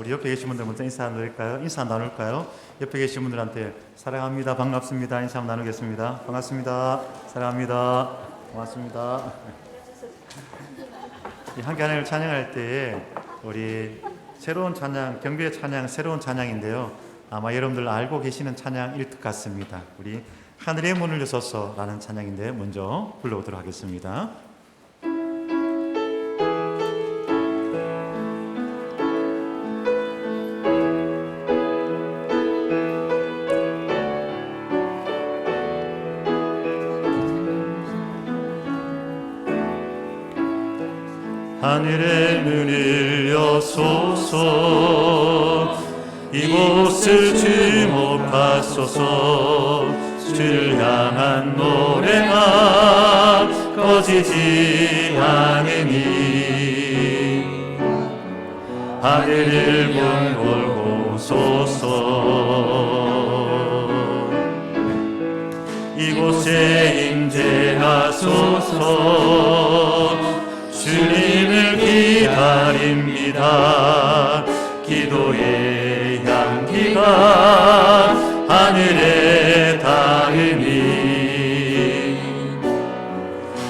우리 옆에 계신 분들 먼저 인사 나눌까요? 옆에 계신 분들한테 사랑합니다, 반갑습니다 인사 한번 나누겠습니다. 반갑습니다, 사랑합니다, 고맙습니다. 함께 하나님을 찬양할 때에 우리 새로운 찬양, 경배의 찬양, 새로운 찬양인데요, 아마 여러분들 알고 계시는 찬양일 것 같습니다. 우리 하늘의 문을 여소서라는 찬양인데 먼저 불러보도록 하겠습니다. 하늘의 문을 여소서, 이곳을 주목하소서. 주를 향한 노래가 꺼지지 않으니 하늘을 문 열고소서. 이곳에 임재하소서. 주님을 기다립니다. 기도의 향기가 하늘에 닿으니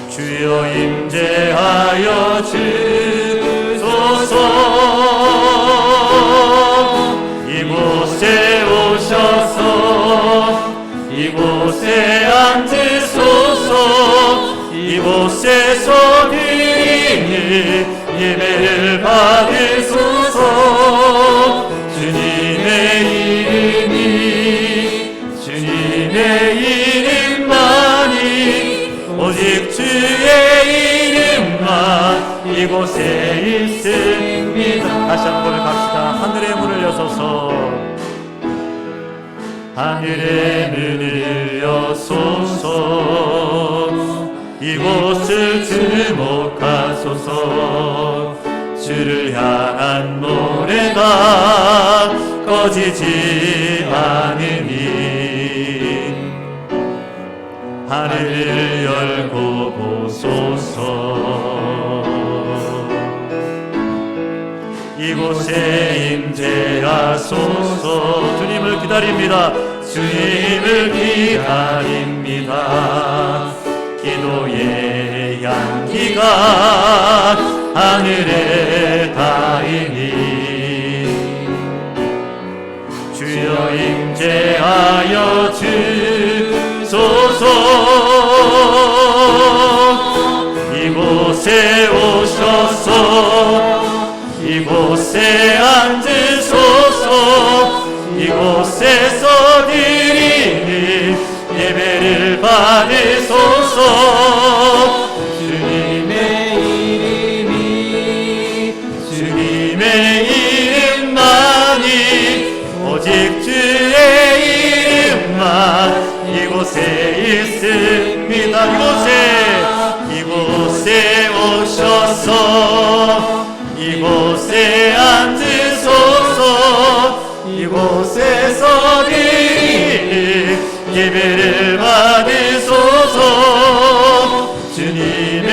주여 임재하여 주소서. 이곳에 오셔서 이곳에 앉으소서. 이곳에서 예배를 받으소서. 주님의 이름만이 오직 주의 이름만 이곳에 있습니다. 다시 한번 고백합시다. 하늘의 문을 여소서. 하늘의 문을 여소서. 이곳을 주목하소서. 주를 향한 노래가 꺼지지 않으니 하늘을 열고 보소서. 이곳에 임재하소서. 주님을 기다립니다. 주님을 기다립니다. 기도의 향기가 하늘에 닿으니 주여 임재하여 주소서. 이곳에 오셔서 이곳에 앉으소서. 이곳에서 드리는 예배를 받으소서. 주님의 이름만이 오직 주의 이름만 이곳에 있습니다. 이곳에 오셔서 이곳에 앉으소서. 이곳에서 드리는 예배를 받으소서. 주님의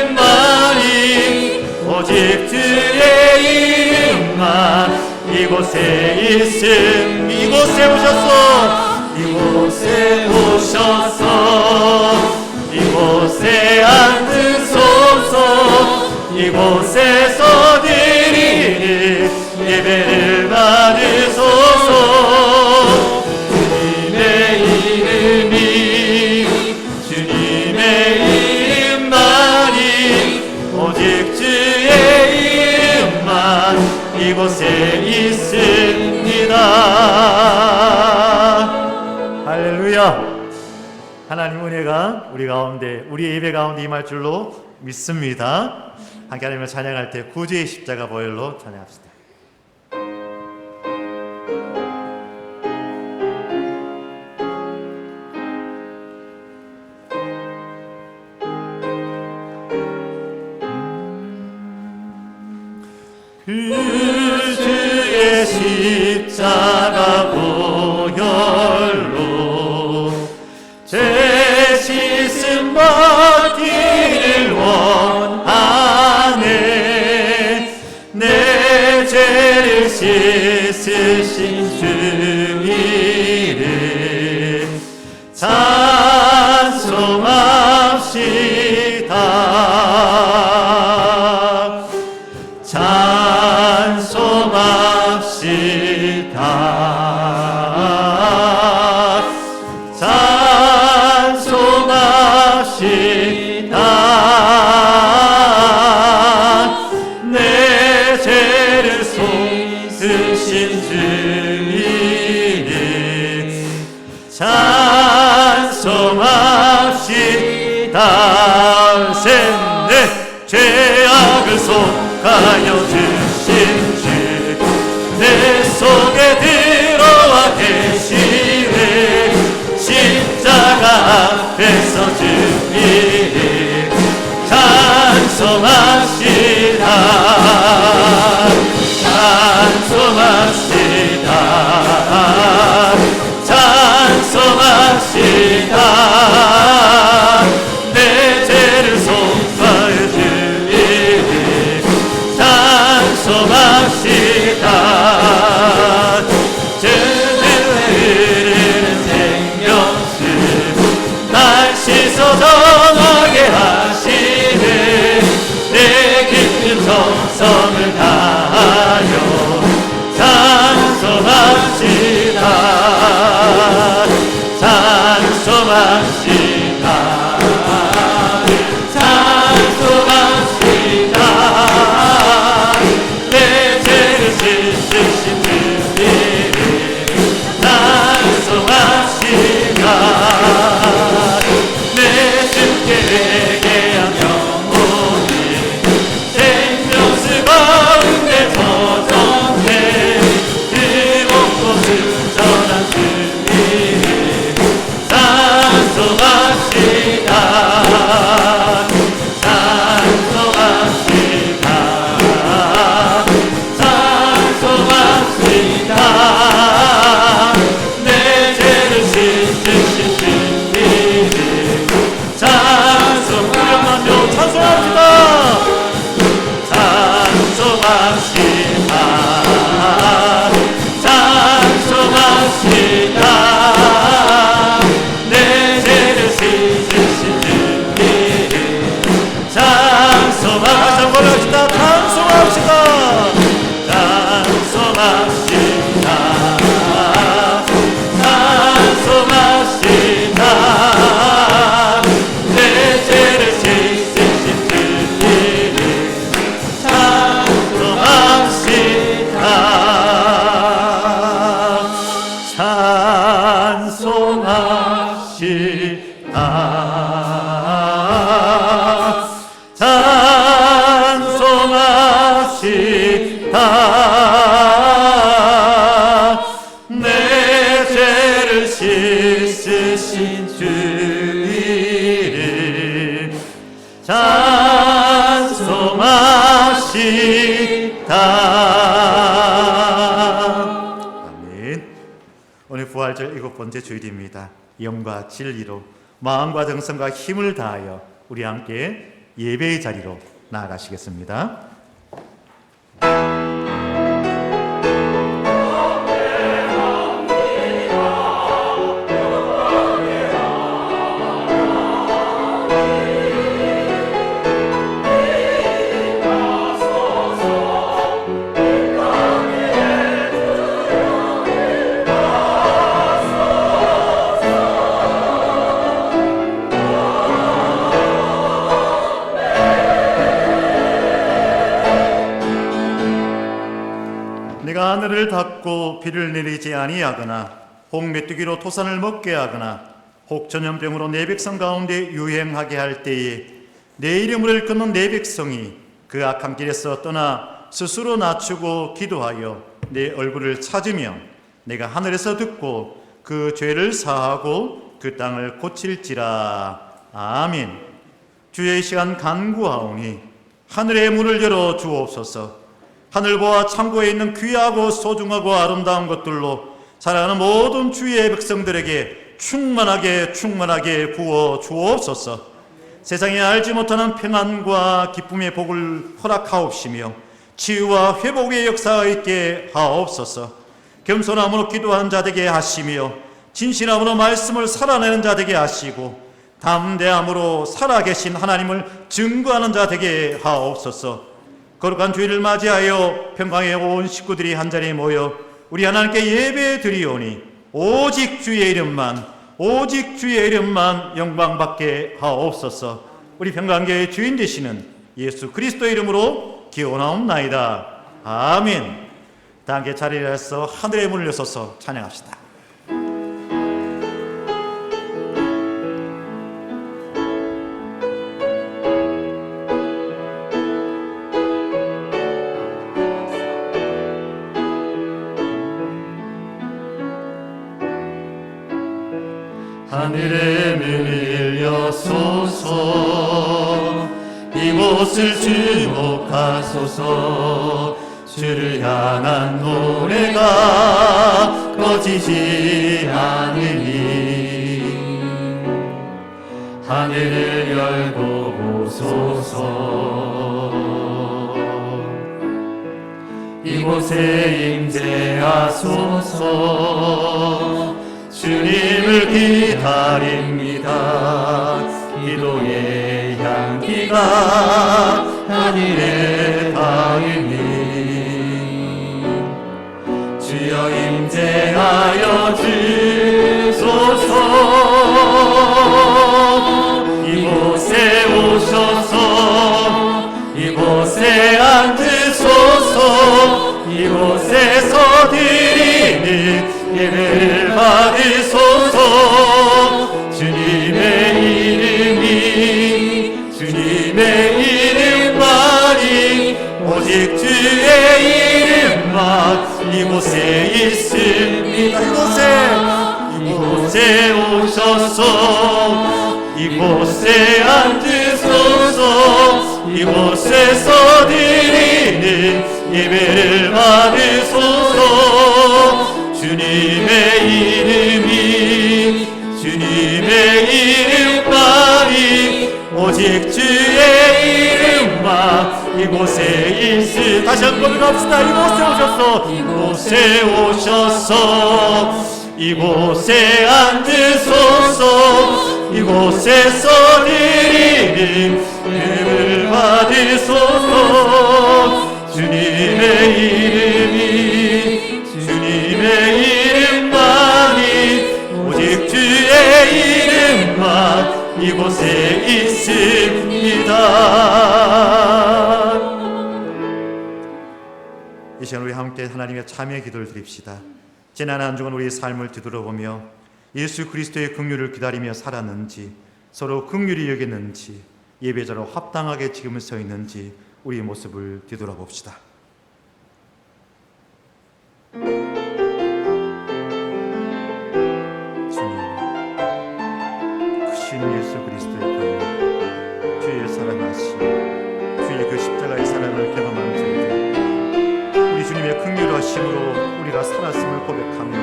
이름만이 오직 주의 이름만 이곳에 있음. 이곳에 오셔서 이곳에 앉으소서. 이곳에서 드리는 예배를 받으소서. 주님의 이름만이 오직 주의 이름만 이곳에 있습니다. 할렐루야. 하나님 은혜가 우리 가운데, 우리 예배 가운데 임할 줄로 믿습니다. 함께 하나님을 찬양할 때 구주의 십자가 보혈로 찬양합시다. 구주의 십자가 보혈로 제 씻음 받기를 원하노니 씻으신 주 이름 찬송합시다. 찬송합시다. 찬송합시다. 내 죄를 쏟으신 주 이름 찬송합시다. 셋넷 죄악을 속하여 주신 주 내 속에 들어와 계시네. 십자가 앞에서 주 이름 찬송합시다. 찬송합시다. 찬송합시다. 내 죄를 속하여 주 이름 찬송합시다. 죄를 흐르는 생명수 날 씻어 정하게 하시네. 내 깊은 정성을 다하여 찬송합시다. 찬송합시다. 찬송합시다. 내 죄를 씻으신 주 이름 찬송합시다. 내 주께 회개한 영혼이 생명수 가운데 서정해 그 목도 순전한 주 이름 찬송합시다. 찬송합시다. 찬송합시다. 내 죄를 씻으신 주 이름 찬송하며 찬송합시다. 찬송합시다. 찬송합시다. 내 죄를 씻으신 주 이름 찬송합시다. 찬송합시다. 찬송합시다. 찬송합시다. 내 죄를 씻으신 주 이름 찬송합시다. 찬송합시다. 찬송합시다. 내 죄를 씻으신 주 이름 찬송합시다. 아멘. 오늘 부활절 7번째 주일입니다. 영과 진리로 마음과 정성과 힘을 다하여 우리 함께 예배의 자리로 나아가시겠습니다. 내가 하늘을 닫고 비를 내리지 아니하거나 혹 메뚜기로 토산을 먹게 하거나 혹 전염병으로 내 백성 가운데 유행하게 할 때에 내 이름을 끊는 내 백성이 그 악한 길에서 떠나 스스로 낮추고 기도하여 내 얼굴을 찾으면 내가 하늘에서 듣고 그 죄를 사하고 그 땅을 고칠지라. 아멘. 주의 시간 간구하오니 하늘의 문을 열어 주옵소서. 하늘보와 창고에 있는 귀하고 소중하고 아름다운 것들로 살아가는 모든 주의 백성들에게 충만하게 부어 주옵소서. 세상에 알지 못하는 평안과 기쁨의 복을 허락하옵시며 치유와 회복의 역사가 있게 하옵소서. 겸손함으로 기도하는 자 되게 하시며 진실함으로 말씀을 살아내는 자 되게 하시고 담대함으로 살아계신 하나님을 증거하는 자 되게 하옵소서. 거룩한 주일을 맞이하여 평강의 온 식구들이 한자리에 모여 우리 하나님께 예배 드리오니 오직 주의 이름만 영광받게 하옵소서. 우리 평강교회의 주인 되시는 예수 그리스도의 이름으로 기원하옵나이다. 아멘. 다 함께 자리에서 하늘의 문을 여서서 찬양합시다. 하늘의 문을 여소서 이곳을 주목하소서 주를 향한 노래가 꺼지지 않으니 하늘을 열고 보소서 이곳에 임재하소서 주님을 기다립니다. 기도의 향기가 하늘에 닿으니 주여 임재하여 주소서 이곳에 오셔서 이곳에 앉으소서 이곳에서 드리는 예배를 받으소서 주님의 이름만이 오직 주의 이름만 이곳에 있습니다. 이곳에 오셔서 이곳에 앉으소서 이곳에서 드리는 예배를 받으소서 주님의 이름만이 오직 주의 이름만 이곳에 있으 다시 한번 합시다. 이곳에 오셔서 이곳에 앉으소서 이곳에서 드리는 예배를 받으소서 주님의 이름만이 오직 주의 이름만 이곳에 있습니다. 이 시간 우리 함께 하나님의 참여의 기도를 드립시다. 지난 한 주간 우리의 삶을 뒤돌아보며 예수 그리스도의 긍휼을 기다리며 살았는지 서로 긍휼히 여겼는지 예배자로 합당하게 지금을 서 있는지 우리의 모습을 뒤돌아봅시다. 예수 그리스도의 긍휼, 주의 사랑하심, 주의 그 십자가의 사랑을 경험한 저희들, 우리 주님의 긍휼하심으로 우리가 살았음을 고백하며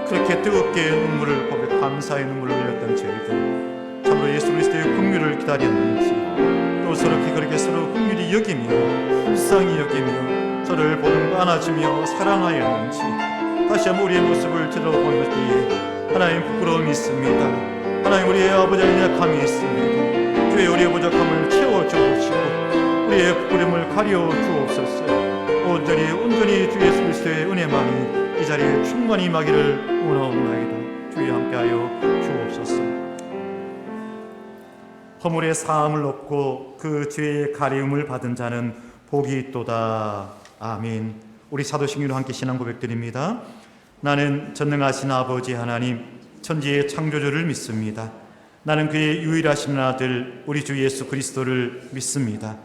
그렇게 뜨겁게 눈물을 고백, 감사의 눈물을 흘렸던 저희들, 참으로 예수 그리스도의 긍휼을 기다렸는지, 또 서로 그렇게 서로 긍휼히 여기며 불쌍히 여기며 서로를 보듬고 안아주며 사랑하였는지 다시 한번 우리의 모습을 들어보는 때에 하나님 부끄러움이 있습니다. 하나님 우리의 아버지의 약함이 있습니다. 주의 우리의 부족함을 채워주옵시고 우리의 부끄러움을 가려 주옵소서. 온전히 주 예수 그리스도의 은혜만이 이 자리에 충만히 임하기를 원하옵나이다. 주의 함께하여 주옵소서. 허물의 사함을 얻고 그 죄의 가리움을 받은 자는 복이 있도다. 아멘. 우리 사도신경으로 함께 신앙 고백드립니다. 나는 전능하신 아버지 하나님 천지의 창조주를 믿습니다. 나는 그의 유일하신 아들 우리 주 예수 그리스도를 믿습니다.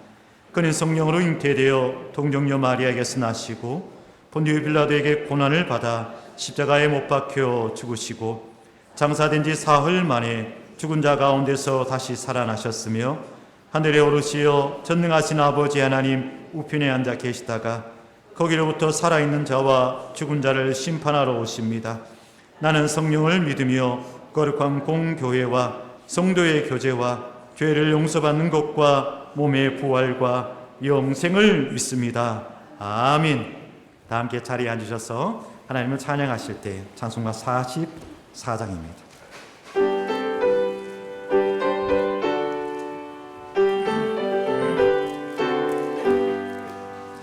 그는 성령으로 잉태되어 동정녀 마리아에게서 나시고 본디오 빌라도에게 고난을 받아 십자가에 못 박혀 죽으시고 장사된 지 사흘 만에 죽은 자 가운데서 다시 살아나셨으며 하늘에 오르시어 전능하신 아버지 하나님 우편에 앉아 계시다가 거기로부터 살아있는 자와 죽은 자를 심판하러 오십니다. 나는 성령을 믿으며 거룩한 공교회와 성도의 교제와 죄를 용서받는 것과 몸의 부활과 영생을 믿습니다. 아멘. 다 함께 자리에 앉으셔서 하나님을 찬양하실 때 찬송가 44장입니다.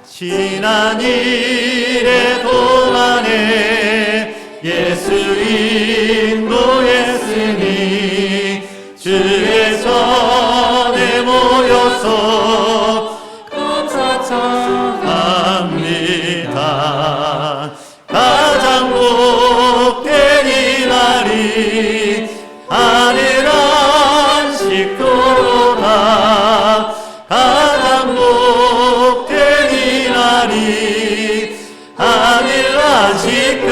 지난 일의 동안에 예수 인도했으니 주의 전에 모여서 감사 찬양합니다. 가장 복된 이날이 하늘 안식도로다. 가장 복된 이날이 하늘 안식도로다.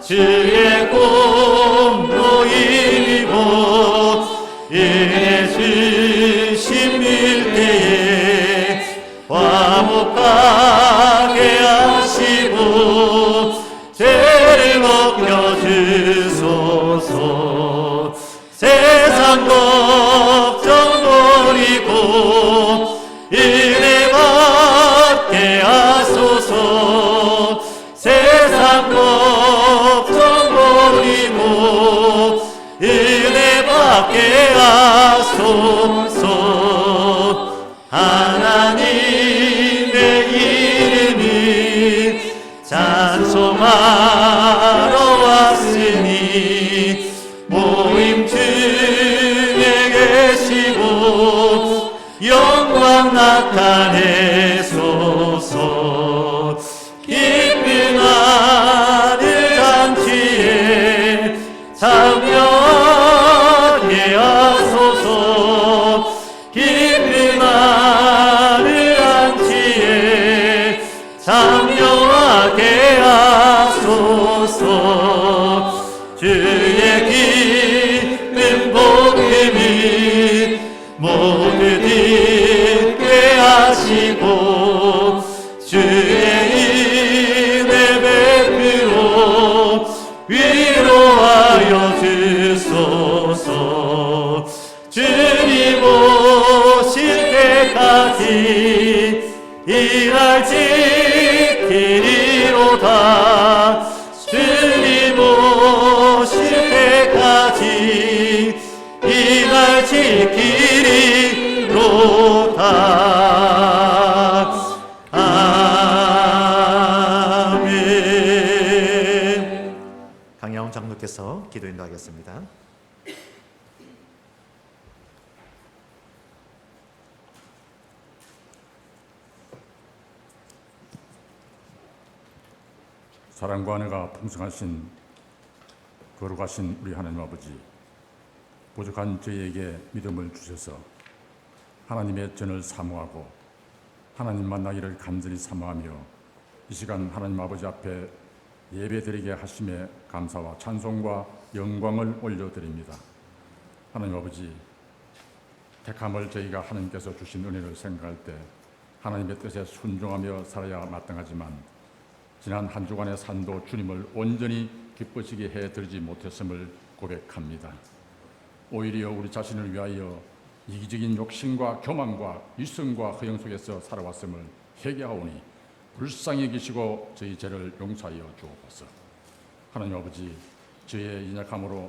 주의 공로임이고 은혜 주신 밀대에 화목하게 하시고 죄를 벗겨주소서. 세상 걱정 버리고 은혜 받게 하소서. 세상 걱정 버리고 은혜 받게 하소서. 하나님의 이름이 찬송하러 왔으니 모임 중에 계시고 영광 나타내소서. 기쁜 하늘 잔치에 참여하게 하소서. 기쁜 하늘 잔치에 참여하게 하소서. 주의 기쁜 복음이 모두 듣게 하시고 주의 은혜 베풀어 위로하여 주소서. 주님 오실 때까지 이날 지키리로다. 주님 오실 때까지 이날 지키리로다. 아멘. 강야훈 장로께서 기도 인도하겠습니다. 사랑과 은혜가 풍성하신 거룩하신 우리 하나님 아버지, 부족한 저희에게 믿음을 주셔서 하나님의 전을 사모하고 하나님 만나기를 간절히 사모하며 이 시간 하나님 아버지 앞에 예배드리게 하심에 감사와 찬송과 영광을 올려드립니다. 하나님 아버지, 택함을 저희가 하나님께서 주신 은혜를 생각할 때 하나님의 뜻에 순종하며 살아야 마땅하지만 지난 한 주간의 산도 주님을 온전히 기쁘시게 해드리지 못했음을 고백합니다. 오히려 우리 자신을 위하여 이기적인 욕심과 교만과 이성과 허영 속에서 살아왔음을 회개하오니 불쌍히 여기시고 저희 죄를 용서하여 주옵소서. 하나님 아버지, 저희의 연약함으로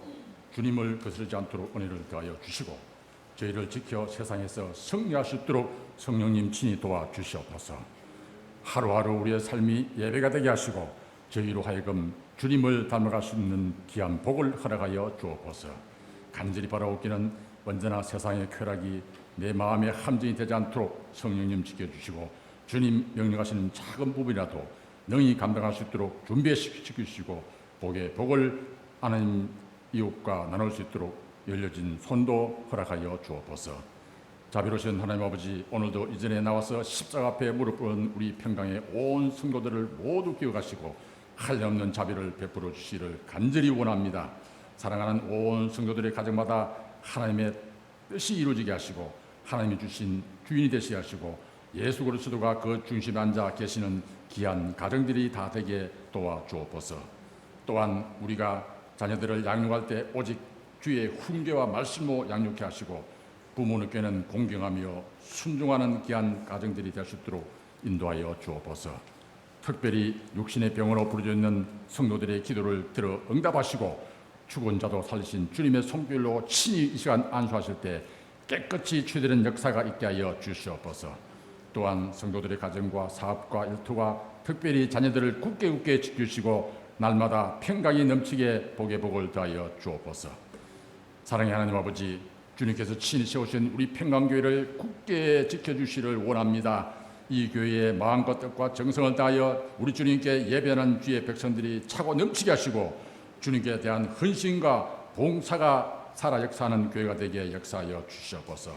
주님을 거스르지 않도록 은혜를 더하여 주시고 저희를 지켜 세상에서 승리할 수 있도록 성령님 친히 도와주시옵소서. 하루하루 우리의 삶이 예배가 되게 하시고 저희로 하여금 주님을 닮아갈 수 있는 귀한 복을 허락하여 주옵소서. 간절히 바라옵기는 언제나 세상의 쾌락이 내 마음의 함정이 되지 않도록 성령님 지켜주시고 주님 명령하시는 작은 부분이라도 능히 감당할 수 있도록 준비시키시고 복의 복을 하나님 이웃과 나눌 수 있도록 열려진 손도 허락하여 주옵소서. 자비로우신 하나님 아버지, 오늘도 이전에 나와서 십자가 앞에 무릎 꿇은 우리 평강의 온 성도들을 모두 기억하시고 한량없는 자비를 베풀어 주시기를 간절히 원합니다. 사랑하는 온 성도들의 가정마다 하나님의 뜻이 이루어지게 하시고 하나님이 주신 주인이 되시게 하시고 예수 그리스도가 그 중심에 앉아 계시는 귀한 가정들이 다 되게 도와주옵소서. 또한 우리가 자녀들을 양육할 때 오직 주의 훈계와 말씀으로 양육케 하시고 부모님께는 공경하며 순종하는 귀한 가정들이 될 수 있도록 인도하여 주옵소서. 특별히 육신의 병으로 부르짖어 있는 성도들의 기도를 들어 응답하시고 죽은 자도 살리신 주님의 손길로 친히 이 시간 안수하실 때 깨끗이 치유되는 역사가 있게 하여 주시옵소서. 또한 성도들의 가정과 사업과 일터와 특별히 자녀들을 굳게 지키시고 날마다 평강이 넘치게 복의 복을 더하여 주옵소서. 사랑의 하나님 아버지, 주님께서 친히 세우신 우리 평강교회를 굳게 지켜주시를 원합니다. 이 교회의 마음과 뜻과 정성을 다하여 우리 주님께 예배하는 주의 백성들이 차고 넘치게 하시고 주님께 대한 헌신과 봉사가 살아 역사하는 교회가 되게 역사하여 주시옵소서.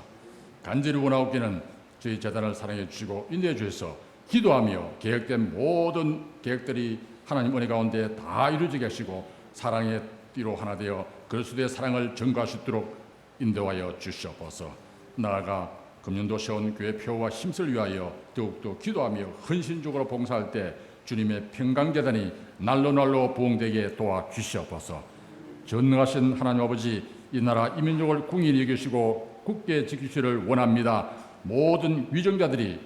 간절히 원하옵기는 저희 재단을 사랑해 주시고 인도해 주셔서 기도하며 계획된 모든 계획들이 하나님 은혜 가운데 다 이루어지게 하시고 사랑의 띠로 하나 되어 그리스도의 사랑을 증거할 수 있도록 인도하여 주시옵소서. 나아가 금년도 세운 교회 표와 힘을 위하여 더욱더 기도하며 헌신적으로 봉사할 때 주님의 평강재단이 날로 부흥되게 도와주시옵소서. 전능하신 하나님 아버지, 이 나라 이 민족을 궁히 여기시고 굳게 지키시를 원합니다. 모든 위정자들이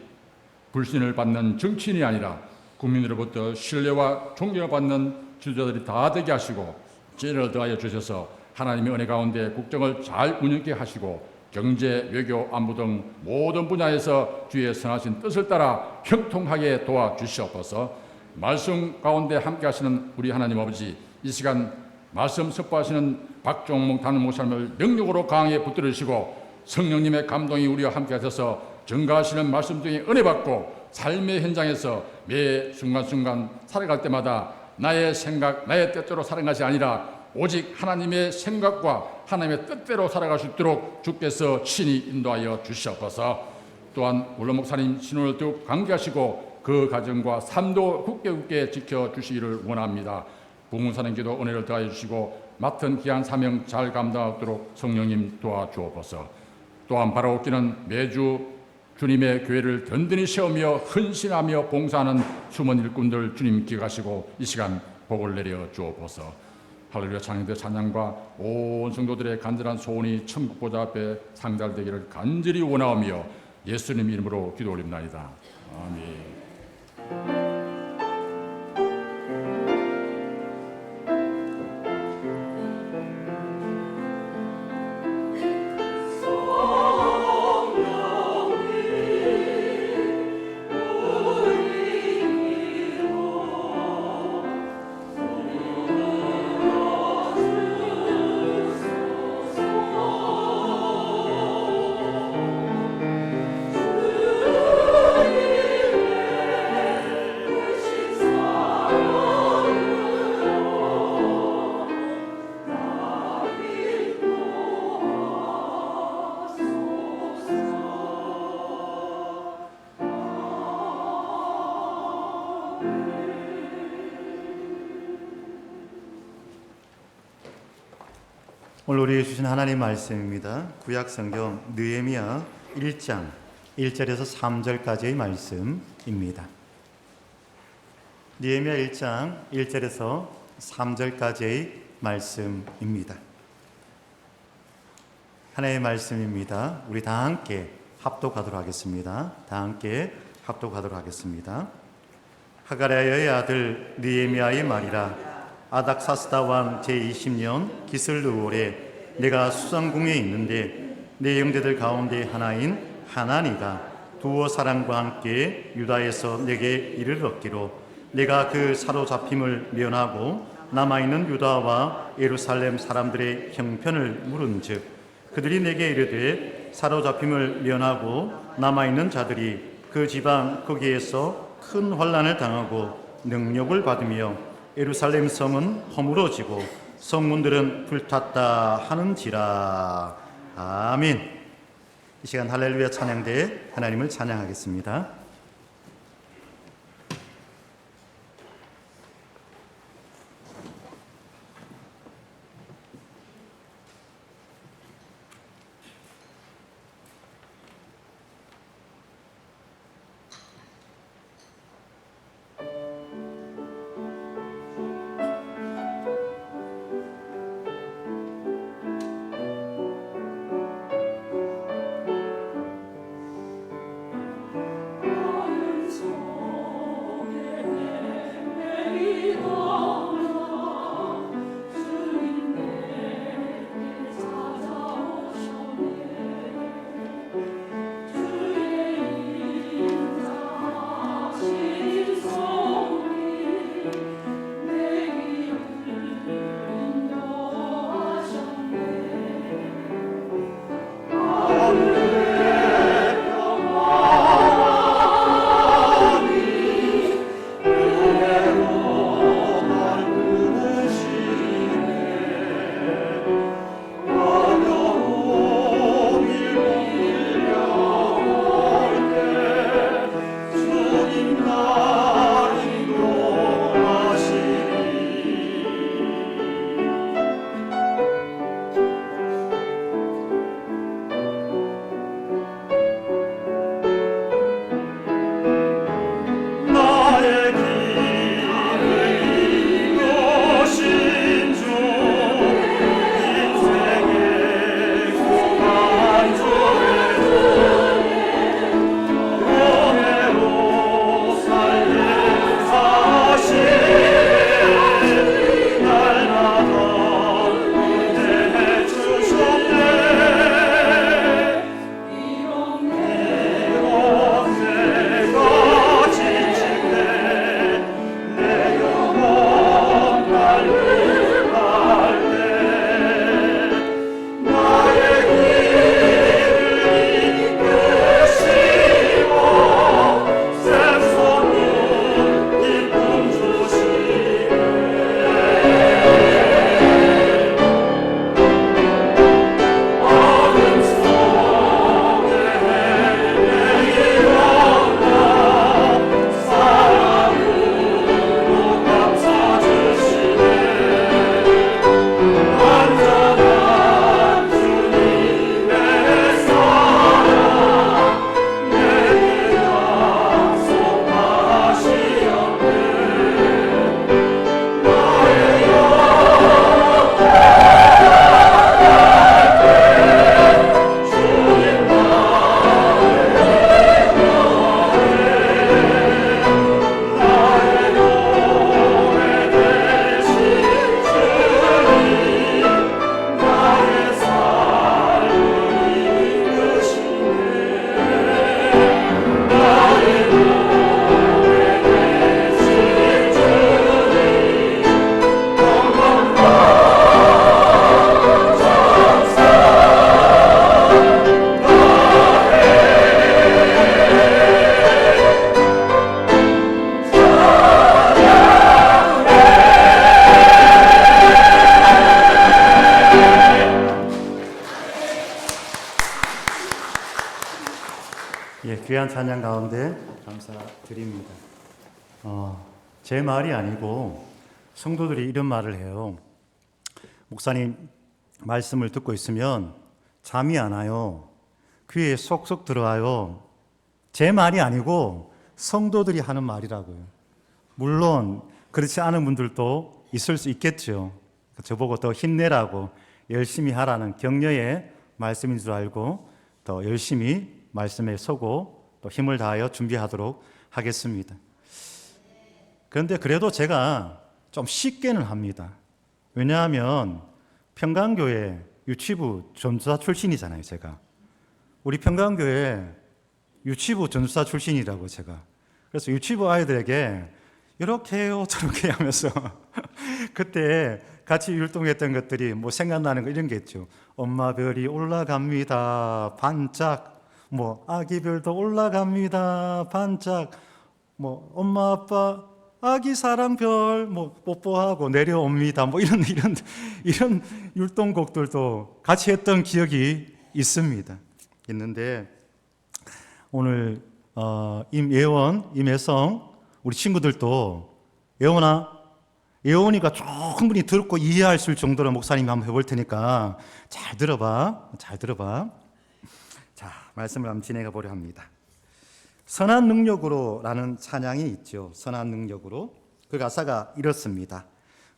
불신을 받는 정치인이 아니라 국민으로부터 신뢰와 존경을 받는 지도자들이 다 되게 하시고 지혜를 더하여 주셔서 하나님의 은혜 가운데 국정을 잘 운영케 하시고 경제, 외교, 안보 등 모든 분야에서 주의 선하신 뜻을 따라 형통하게 도와주시옵소서. 말씀 가운데 함께 하시는 우리 하나님 아버지, 이 시간 말씀 선포하시는 박종목 담임 목사님을 능력으로 강하게 붙들으시고 성령님의 감동이 우리와 함께 하셔서 증가하시는 말씀 중에 은혜 받고 삶의 현장에서 매 순간순간 살아갈 때마다 나의 생각, 나의 뜻대로 살아가는 것이 아니라 오직 하나님의 생각과 하나님의 뜻대로 살아갈 수 있도록 주께서 친히 인도하여 주시옵소서. 또한 원로 목사님 신원을 더욱 강개하시고 그 가정과 삶도 굳게 지켜주시기를 원합니다. 부흥사는 기도 은혜를 더하여 주시고 맡은 귀한 사명 잘 감당하도록 성령님 도와주옵소서. 또한 바라옵기는 매주 주님의 교회를 든든히 세우며 헌신하며 봉사하는 숨은 일꾼들 주님 기억하시고 이 시간 복을 내려 주옵소서. 할렐루야 찬양대 찬양과 온 성도들의 간절한 소원이 천국 보좌 앞에 상달되기를 간절히 원하오며 예수님 이름으로 기도 올립나이다. 아멘. 오늘 우리에게 주신 하나님 말씀입니다. 구약성경 느헤미야 1장 1절에서 3절까지의 말씀입니다. 느헤미야 1장 1절에서 3절까지의 말씀입니다. 하나님의 말씀입니다. 우리 다 함께 합독하도록 하겠습니다. 다 함께 합독하도록 하겠습니다. 하가랴의 아들 느헤미야의 말이라. 아닥사스다 왕 제20년 기슬르월에 내가 수상궁에 있는데 내 형제들 가운데 하나인 하나니가 두어 사람과 함께 유다에서 내게 이를 얻기로 내가 그 사로잡힘을 면하고 남아있는 유다와 예루살렘 사람들의 형편을 물은즉 그들이 내게 이르되 사로잡힘을 면하고 남아있는 자들이 그 지방 거기에서 큰 환난을 당하고 능력을 받으며 예루살렘 성은 허물어지고 성문들은 불탔다 하는지라. 아멘. 이 시간 할렐루야 찬양대에 하나님을 찬양하겠습니다. 예, 귀한 찬양 가운데 감사드립니다. 제 말이 아니고 성도들이 이런 말을 해요. 목사님 말씀을 듣고 있으면 잠이 안 와요. 귀에 쏙쏙 들어와요. 제 말이 아니고 성도들이 하는 말이라고요. 물론 그렇지 않은 분들도 있을 수 있겠죠. 저보고 더 힘내라고, 열심히 하라는 격려의 말씀인 줄 알고 더 열심히 말씀에 서고 또 힘을 다하여 준비하도록 하겠습니다. 그런데 그래도 제가 좀 쉽게는 합니다. 왜냐하면 평강교회 유치부 전도사 출신이잖아요, 제가. 우리 평강교회 유치부 전도사 출신이라고 제가. 그래서 유치부 아이들에게 이렇게 해요, 저렇게 하면서 그때 같이 율동했던 것들이 뭐 생각나는 거 이런 게 있죠. 엄마 별이 올라갑니다, 반짝. 뭐 아기 별도 올라갑니다, 반짝. 뭐 엄마 아빠 아기 사랑별 뭐 뽀뽀하고 내려옵니다. 뭐 이런 율동곡들도 같이 했던 기억이 있습니다. 있는데 오늘 임예원, 임혜성 우리 친구들도 예원이가 충분히 듣고 이해할 수 있을 정도로 목사님이 한번 해볼 테니까 잘 들어봐. 자, 말씀을 한번 진행해 보려 합니다. 선한 능력으로라는 찬양이 있죠. 선한 능력으로. 그 가사가 이렇습니다.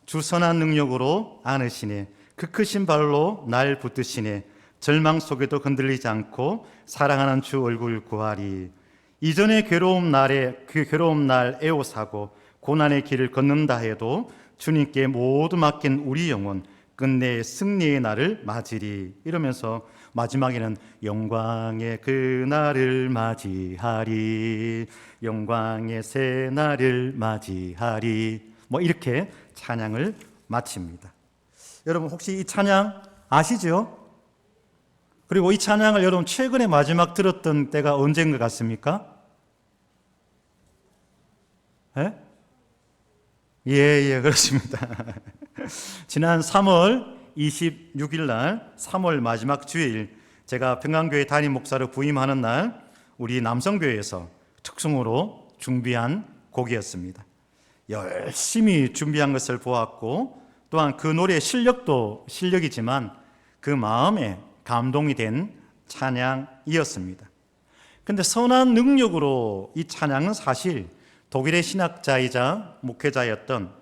주 선한 능력으로 안으시네. 그 크신 발로 날 붙드시네. 절망 속에도 흔들리지 않고 사랑하는 주 얼굴 구하리. 이전의 괴로움 날 애호사고 고난의 길을 걷는다 해도 주님께 모두 맡긴 우리 영혼 끝내 승리의 날을 맞으리. 이러면서 마지막에는 영광의 그 날을 맞이하리, 영광의 새 날을 맞이하리, 뭐 이렇게 찬양을 마칩니다. 여러분 혹시 이 찬양 아시죠? 그리고 이 찬양을 여러분 최근에 마지막 들었던 때가 언제인 것 같습니까? 예, 그렇습니다. 지난 3월 26일 날 3월 마지막 주일 제가 평강교회 담임 목사로 부임하는 날 우리 남성교회에서 특송으로 준비한 곡이었습니다. 열심히 준비한 것을 보았고 또한 그 노래의 실력도 실력이지만 그 마음에 감동이 된 찬양이었습니다. 그런데 선한 능력으로 이 찬양은 사실 독일의 신학자이자 목회자였던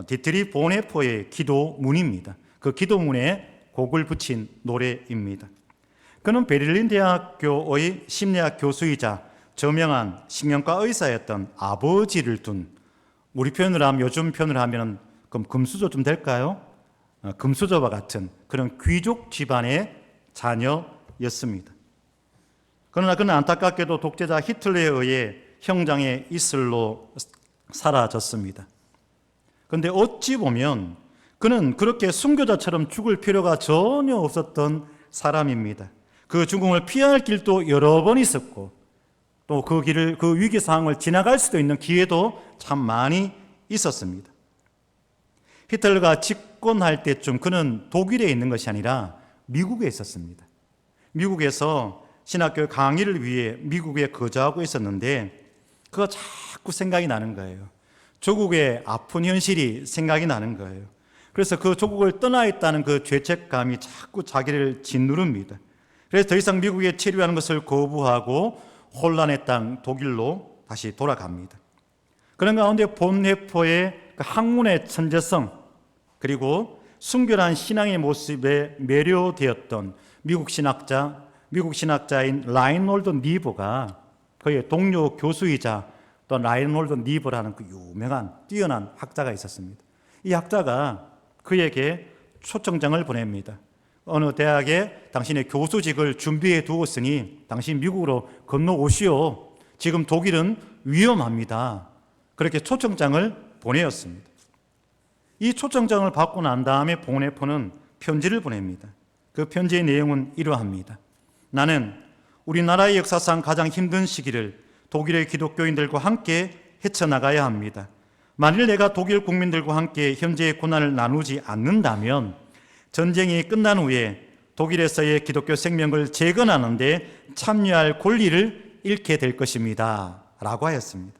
디트리 보네포의 기도문입니다. 그 기도문에 곡을 붙인 노래입니다. 그는 베를린 대학교의 심리학 교수이자 저명한 신경과 의사였던 아버지를 둔, 우리 표현을 하면 요즘 표현을 하면 그럼 금수저 좀 될까요? 금수저와 같은 그런 귀족 집안의 자녀였습니다. 그러나 그는 안타깝게도 독재자 히틀러에 의해 형장의 이슬로 사라졌습니다. 그런데 어찌 보면 그는 그렇게 순교자처럼 죽을 필요가 전혀 없었던 사람입니다. 그 죽음을 피할 길도 여러 번 있었고 또 그 길을, 그 위기 상황을 지나갈 수도 있는 기회도 참 많이 있었습니다. 히틀러가 집권할 때쯤 그는 독일에 있는 것이 아니라 미국에 있었습니다. 미국에서 신학교 강의를 위해 미국에 거주하고 있었는데 그거 자꾸 생각이 나는 거예요. 조국의 아픈 현실이 생각이 나는 거예요. 그래서 그 조국을 떠나 있다는 그 죄책감이 자꾸 자기를 짓누릅니다. 그래서 더 이상 미국에 체류하는 것을 거부하고 혼란의 땅 독일로 다시 돌아갑니다. 그런 가운데 본해포의 그 학문의 천재성 그리고 순결한 신앙의 모습에 매료되었던 미국 신학자인 라인홀드 니버가 그의 동료 교수이자 또 라인홀드 니버라는 그 유명한 뛰어난 학자가 있었습니다. 이 학자가 그에게 초청장을 보냅니다. 어느 대학에 당신의 교수직을 준비해 두었으니 당신 미국으로 건너오시오. 지금 독일은 위험합니다. 그렇게 초청장을 보내었습니다. 이 초청장을 받고 난 다음에 보네포는 편지를 보냅니다. 그 편지의 내용은 이러합니다. 나는 우리나라의 역사상 가장 힘든 시기를 독일의 기독교인들과 함께 헤쳐나가야 합니다. 만일 내가 독일 국민들과 함께 현재의 고난을 나누지 않는다면 전쟁이 끝난 후에 독일에서의 기독교 생명을 재건하는 데 참여할 권리를 잃게 될 것입니다 라고 하였습니다.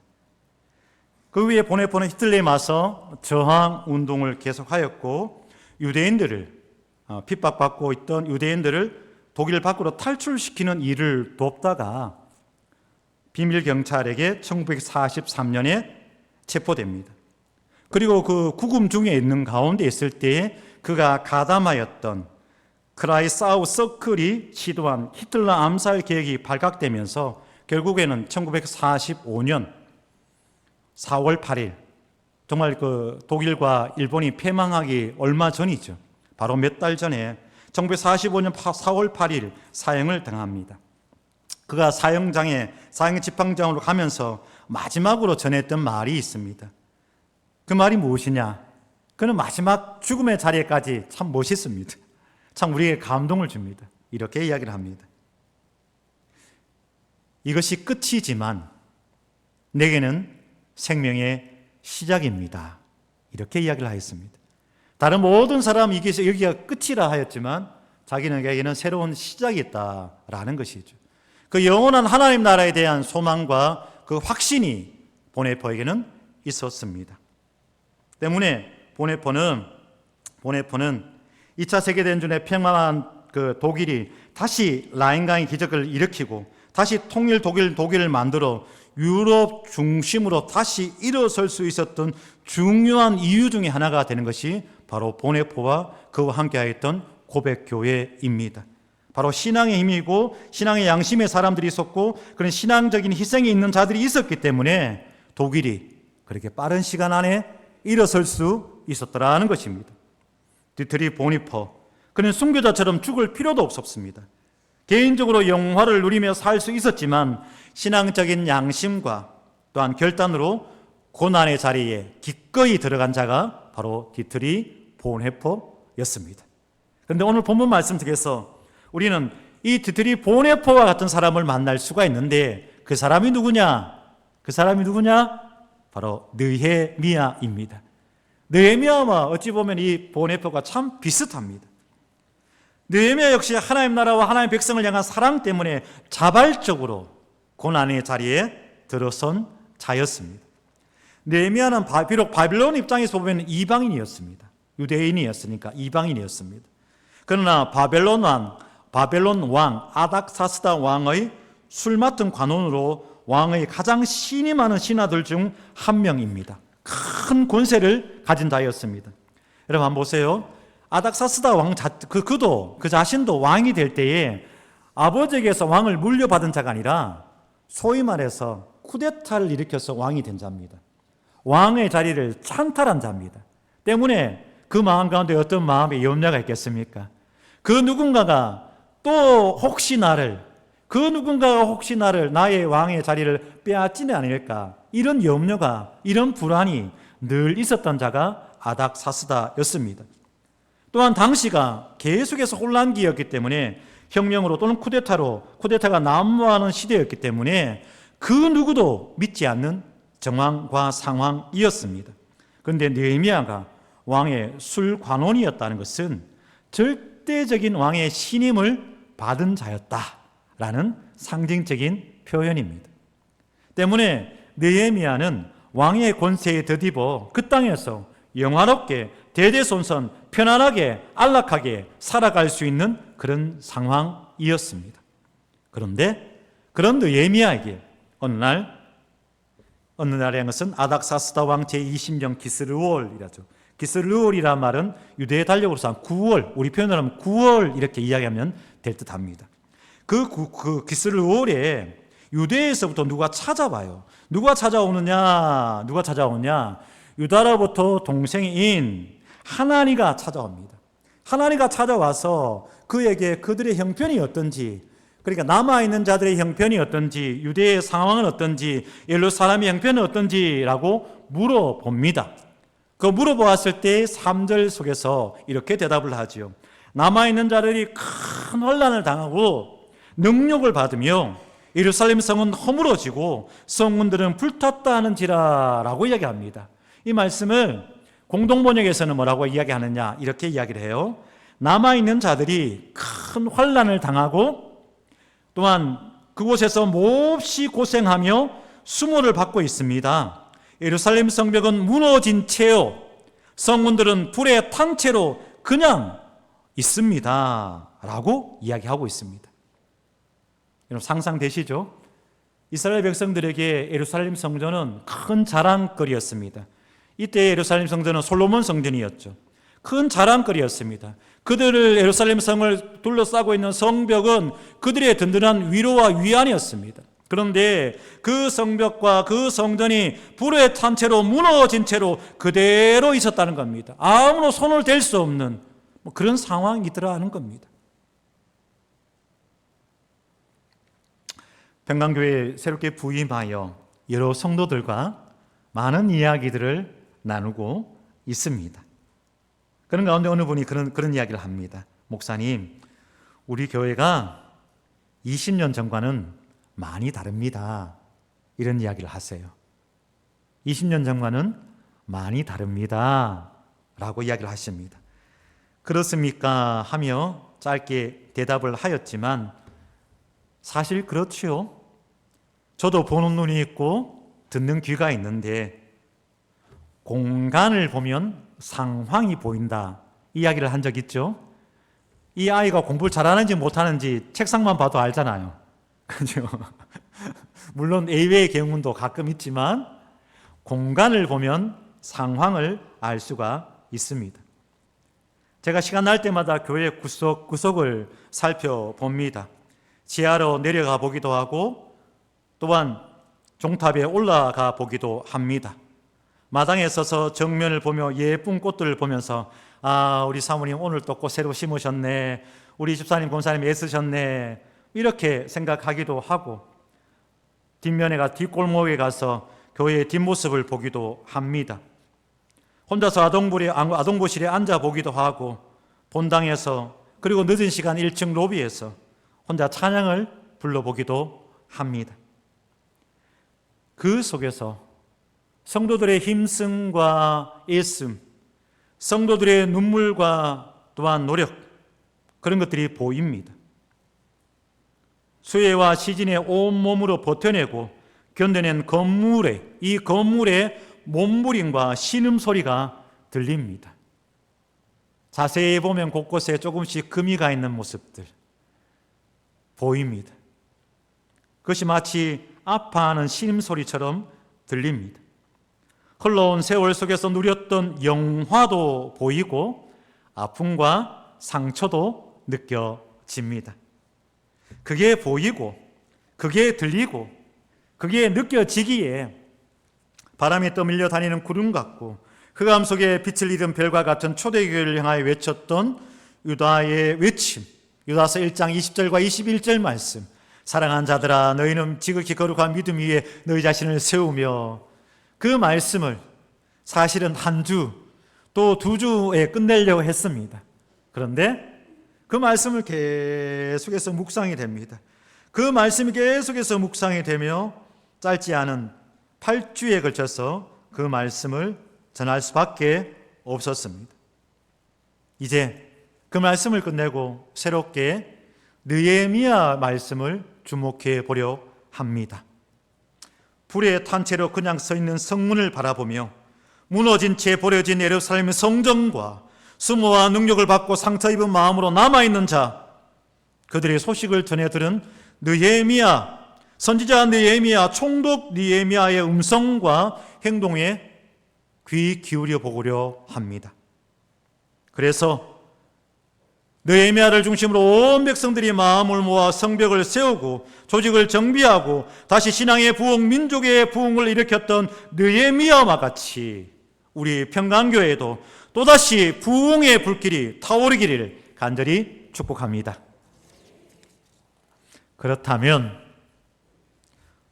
그 위에 보네포는 히틀러에 맞서 저항 운동을 계속하였고 유대인들을 핍박받고 있던 유대인들을 독일 밖으로 탈출시키는 일을 돕다가 비밀 경찰에게 1943년에 체포됩니다. 그리고 그 구금 중에 있는 가운데 있을 때에 그가 가담하였던 크라이사우 서클이 시도한 히틀러 암살 계획이 발각되면서 결국에는 1945년 4월 8일 정말 그 독일과 일본이 패망하기 얼마 전이죠. 바로 몇 달 전에 1945년 4월 8일 사형을 당합니다. 그가 사형 집행장으로 가면서 마지막으로 전했던 말이 있습니다. 그 말이 무엇이냐? 그는 마지막 죽음의 자리에까지 참 멋있습니다. 참 우리에게 감동을 줍니다. 이렇게 이야기를 합니다. 이것이 끝이지만 내게는 생명의 시작입니다. 이렇게 이야기를 하였습니다. 다른 모든 사람은 여기가 끝이라 하였지만 자기에게는 새로운 시작이 있다라는 것이죠. 그 영원한 하나님 나라에 대한 소망과 그 확신이 보네포에게는 있었습니다. 때문에 보네포는 2차 세계대전에 패망한 그 독일이 다시 라인강의 기적을 일으키고 다시 통일 독일을 만들어 유럽 중심으로 다시 일어설 수 있었던 중요한 이유 중에 하나가 되는 것이 바로 보네포와 그와 함께하였던 고백교회입니다. 바로 신앙의 힘이고 신앙의 양심의 사람들이 있었고 그런 신앙적인 희생이 있는 자들이 있었기 때문에 독일이 그렇게 빠른 시간 안에 일어설 수 있었더라는 것입니다. 디트리 보네포, 그는 순교자처럼 죽을 필요도 없었습니다. 개인적으로 영화를 누리며 살 수 있었지만 신앙적인 양심과 또한 결단으로 고난의 자리에 기꺼이 들어간 자가 바로 디트리 보네포였습니다. 그런데 오늘 본문 말씀 속에서 우리는 이 디트리 보네포와 같은 사람을 만날 수가 있는데 그 사람이 누구냐? 바로 느헤미야입니다. 느헤미야와 어찌 보면 이 보네포가 참 비슷합니다. 느헤미야 역시 하나님 나라와 하나님 백성을 향한 사랑 때문에 자발적으로 고난의 자리에 들어선 자였습니다. 느헤미야는 비록 바빌론 입장에서 보면 이방인이었습니다. 유대인이었으니까 이방인이었습니다. 그러나 바벨론 왕 아닥사스다 왕의 술 맡은 관원으로 왕의 가장 신이 많은 신하들 중 한 명입니다. 큰 권세를 가진 자였습니다. 여러분 한번 보세요. 아닥사스다 왕 그 자신도 왕이 될 때에 아버지에게서 왕을 물려받은 자가 아니라 소위 말해서 쿠데타를 일으켜서 왕이 된 자입니다. 왕의 자리를 찬탈한 자입니다. 때문에 그 마음 가운데 어떤 마음의 염려가 있겠습니까? 그 누군가가 혹시 나를 나의 왕의 자리를 빼앗지는 않을까, 이런 염려가, 이런 불안이 늘 있었던 자가 아닥사스다였습니다. 또한 당시가 계속해서 혼란기였기 때문에 혁명으로 또는 쿠데타가 난무하는 시대였기 때문에 그 누구도 믿지 않는 정황과 상황이었습니다. 그런데 느헤미야가 왕의 술관원이었다는 것은 절대적인 왕의 신임을 받은 자였다라는 상징적인 표현입니다. 때문에 느헤미야는 왕의 권세에 덧입어 그 땅에서 영화롭게 대대손손 편안하게 안락하게 살아갈 수 있는 그런 상황이었습니다. 그런데 그런 느헤미야에게 어느 날이라는 것은 아닥사스다 왕 제20년 기스르월이라죠. 기스르월이란 말은 유대의 달력으로서 9월, 우리 표현으로 하면 9월 이렇게 이야기하면 될 듯합니다. 그 기스르월에 유대에서부터 누가 찾아와요. 누가 찾아오냐? 유다로부터 동생인 하나니가 찾아옵니다. 하나니가 찾아와서 그에게 그들의 형편이 어떤지, 그러니까 남아있는 자들의 형편이 어떤지, 유대의 상황은 어떤지, 예루살렘의 형편은 어떤지라고 물어봅니다. 그 물어보았을 때 3절 속에서 이렇게 대답을 하지요. 남아있는 자들이 큰 혼란을 당하고 능욕을 받으며 예루살렘 성은 허물어지고 성문들은 불탔다는지라 라고 이야기합니다. 이 말씀을 공동번역에서는 뭐라고 이야기하느냐, 이렇게 이야기를 해요. 남아있는 자들이 큰 환난을 당하고 또한 그곳에서 몹시 고생하며 수모를 받고 있습니다. 예루살렘 성벽은 무너진 채요, 성문들은 불에 탄 채로 그냥 있습니다 라고 이야기하고 있습니다. 여러분 상상되시죠? 이스라엘 백성들에게 예루살렘 성전은 큰 자랑거리였습니다. 이때 예루살렘 성전은 솔로몬 성전이었죠. 큰 자랑거리였습니다. 그들을 예루살렘 성을 둘러싸고 있는 성벽은 그들의 든든한 위로와 위안이었습니다. 그런데 그 성벽과 그 성전이 불에 탄 채로 무너진 채로 그대로 있었다는 겁니다. 아무나 손을 댈 수 없는 그런 상황이더라 하는 겁니다. 평강교회에 새롭게 부임하여 여러 성도들과 많은 이야기들을 나누고 있습니다. 그런 가운데 어느 분이 그런 이야기를 합니다. 목사님, 우리 교회가 20년 전과는 많이 다릅니다. 이런 이야기를 하세요. 20년 전과는 많이 다릅니다 라고 이야기를 하십니다. 그렇습니까? 하며 짧게 대답을 하였지만 사실 그렇지요. 저도 보는 눈이 있고 듣는 귀가 있는데 공간을 보면 상황이 보인다 이야기를 한 적 있죠. 이 아이가 공부를 잘하는지 못하는지 책상만 봐도 알잖아요. 그죠? 물론 예외의 경우도 가끔 있지만 공간을 보면 상황을 알 수가 있습니다. 제가 시간 날 때마다 교회 구석구석을 살펴봅니다. 지하로 내려가 보기도 하고 또한 종탑에 올라가 보기도 합니다. 마당에 서서 정면을 보며 예쁜 꽃들을 보면서 우리 사모님 오늘 또 꽃 새로 심으셨네, 우리 집사님 권사님 애쓰셨네 이렇게 생각하기도 하고 뒷골목에 가서 교회의 뒷모습을 보기도 합니다. 혼자서 아동부실에 앉아 보기도 하고 본당에서 그리고 늦은 시간 1층 로비에서 혼자 찬양을 불러보기도 합니다. 그 속에서 성도들의 힘씀과 애씀, 성도들의 눈물과 또한 노력, 그런 것들이 보입니다. 수해와 시진에 온몸으로 버텨내고 견뎌낸 이 건물의 몸부림과 신음소리가 들립니다. 자세히 보면 곳곳에 조금씩 금이 가 있는 모습들 보입니다. 그것이 마치 아파하는 신음소리처럼 들립니다. 흘러온 세월 속에서 누렸던 영화도 보이고 아픔과 상처도 느껴집니다. 그게 보이고 그게 들리고 그게 느껴지기에 바람에 떠밀려 다니는 구름 같고 흑암 속에 빛을 잃은 별과 같은 초대교회를 향하여 외쳤던 유다의 외침, 유다서 1장 20절과 21절 말씀, 사랑한 자들아 너희는 지극히 거룩한 믿음 위에 너희 자신을 세우며, 그 말씀을 사실은 한 주 또 2주에 끝내려고 했습니다. 그런데 그 말씀을 계속해서 묵상이 됩니다. 그 말씀이 계속해서 묵상이 되며 짧지 않은 8주에 걸쳐서 그 말씀을 전할 수밖에 없었습니다. 이제 그 말씀을 끝내고 새롭게 느헤미야 말씀을 주목해 보려 합니다. 불에 탄 채로 그냥 서 있는 성문을 바라보며 무너진 채 버려진 예루살렘의 성전과 수모와 능력을 받고 상처 입은 마음으로 남아있는 자, 그들의 소식을 전해 들은 느헤미야, 선지자 느헤미야, 총독 느헤미야의 음성과 행동에 귀 기울여 보려 합니다. 그래서 느헤미야를 중심으로 온 백성들이 마음을 모아 성벽을 세우고 조직을 정비하고 다시 신앙의 부흥, 민족의 부흥을 일으켰던 느헤미야와 같이 우리 평강교회도 또다시 부흥의 불길이 타오르기를 간절히 축복합니다. 그렇다면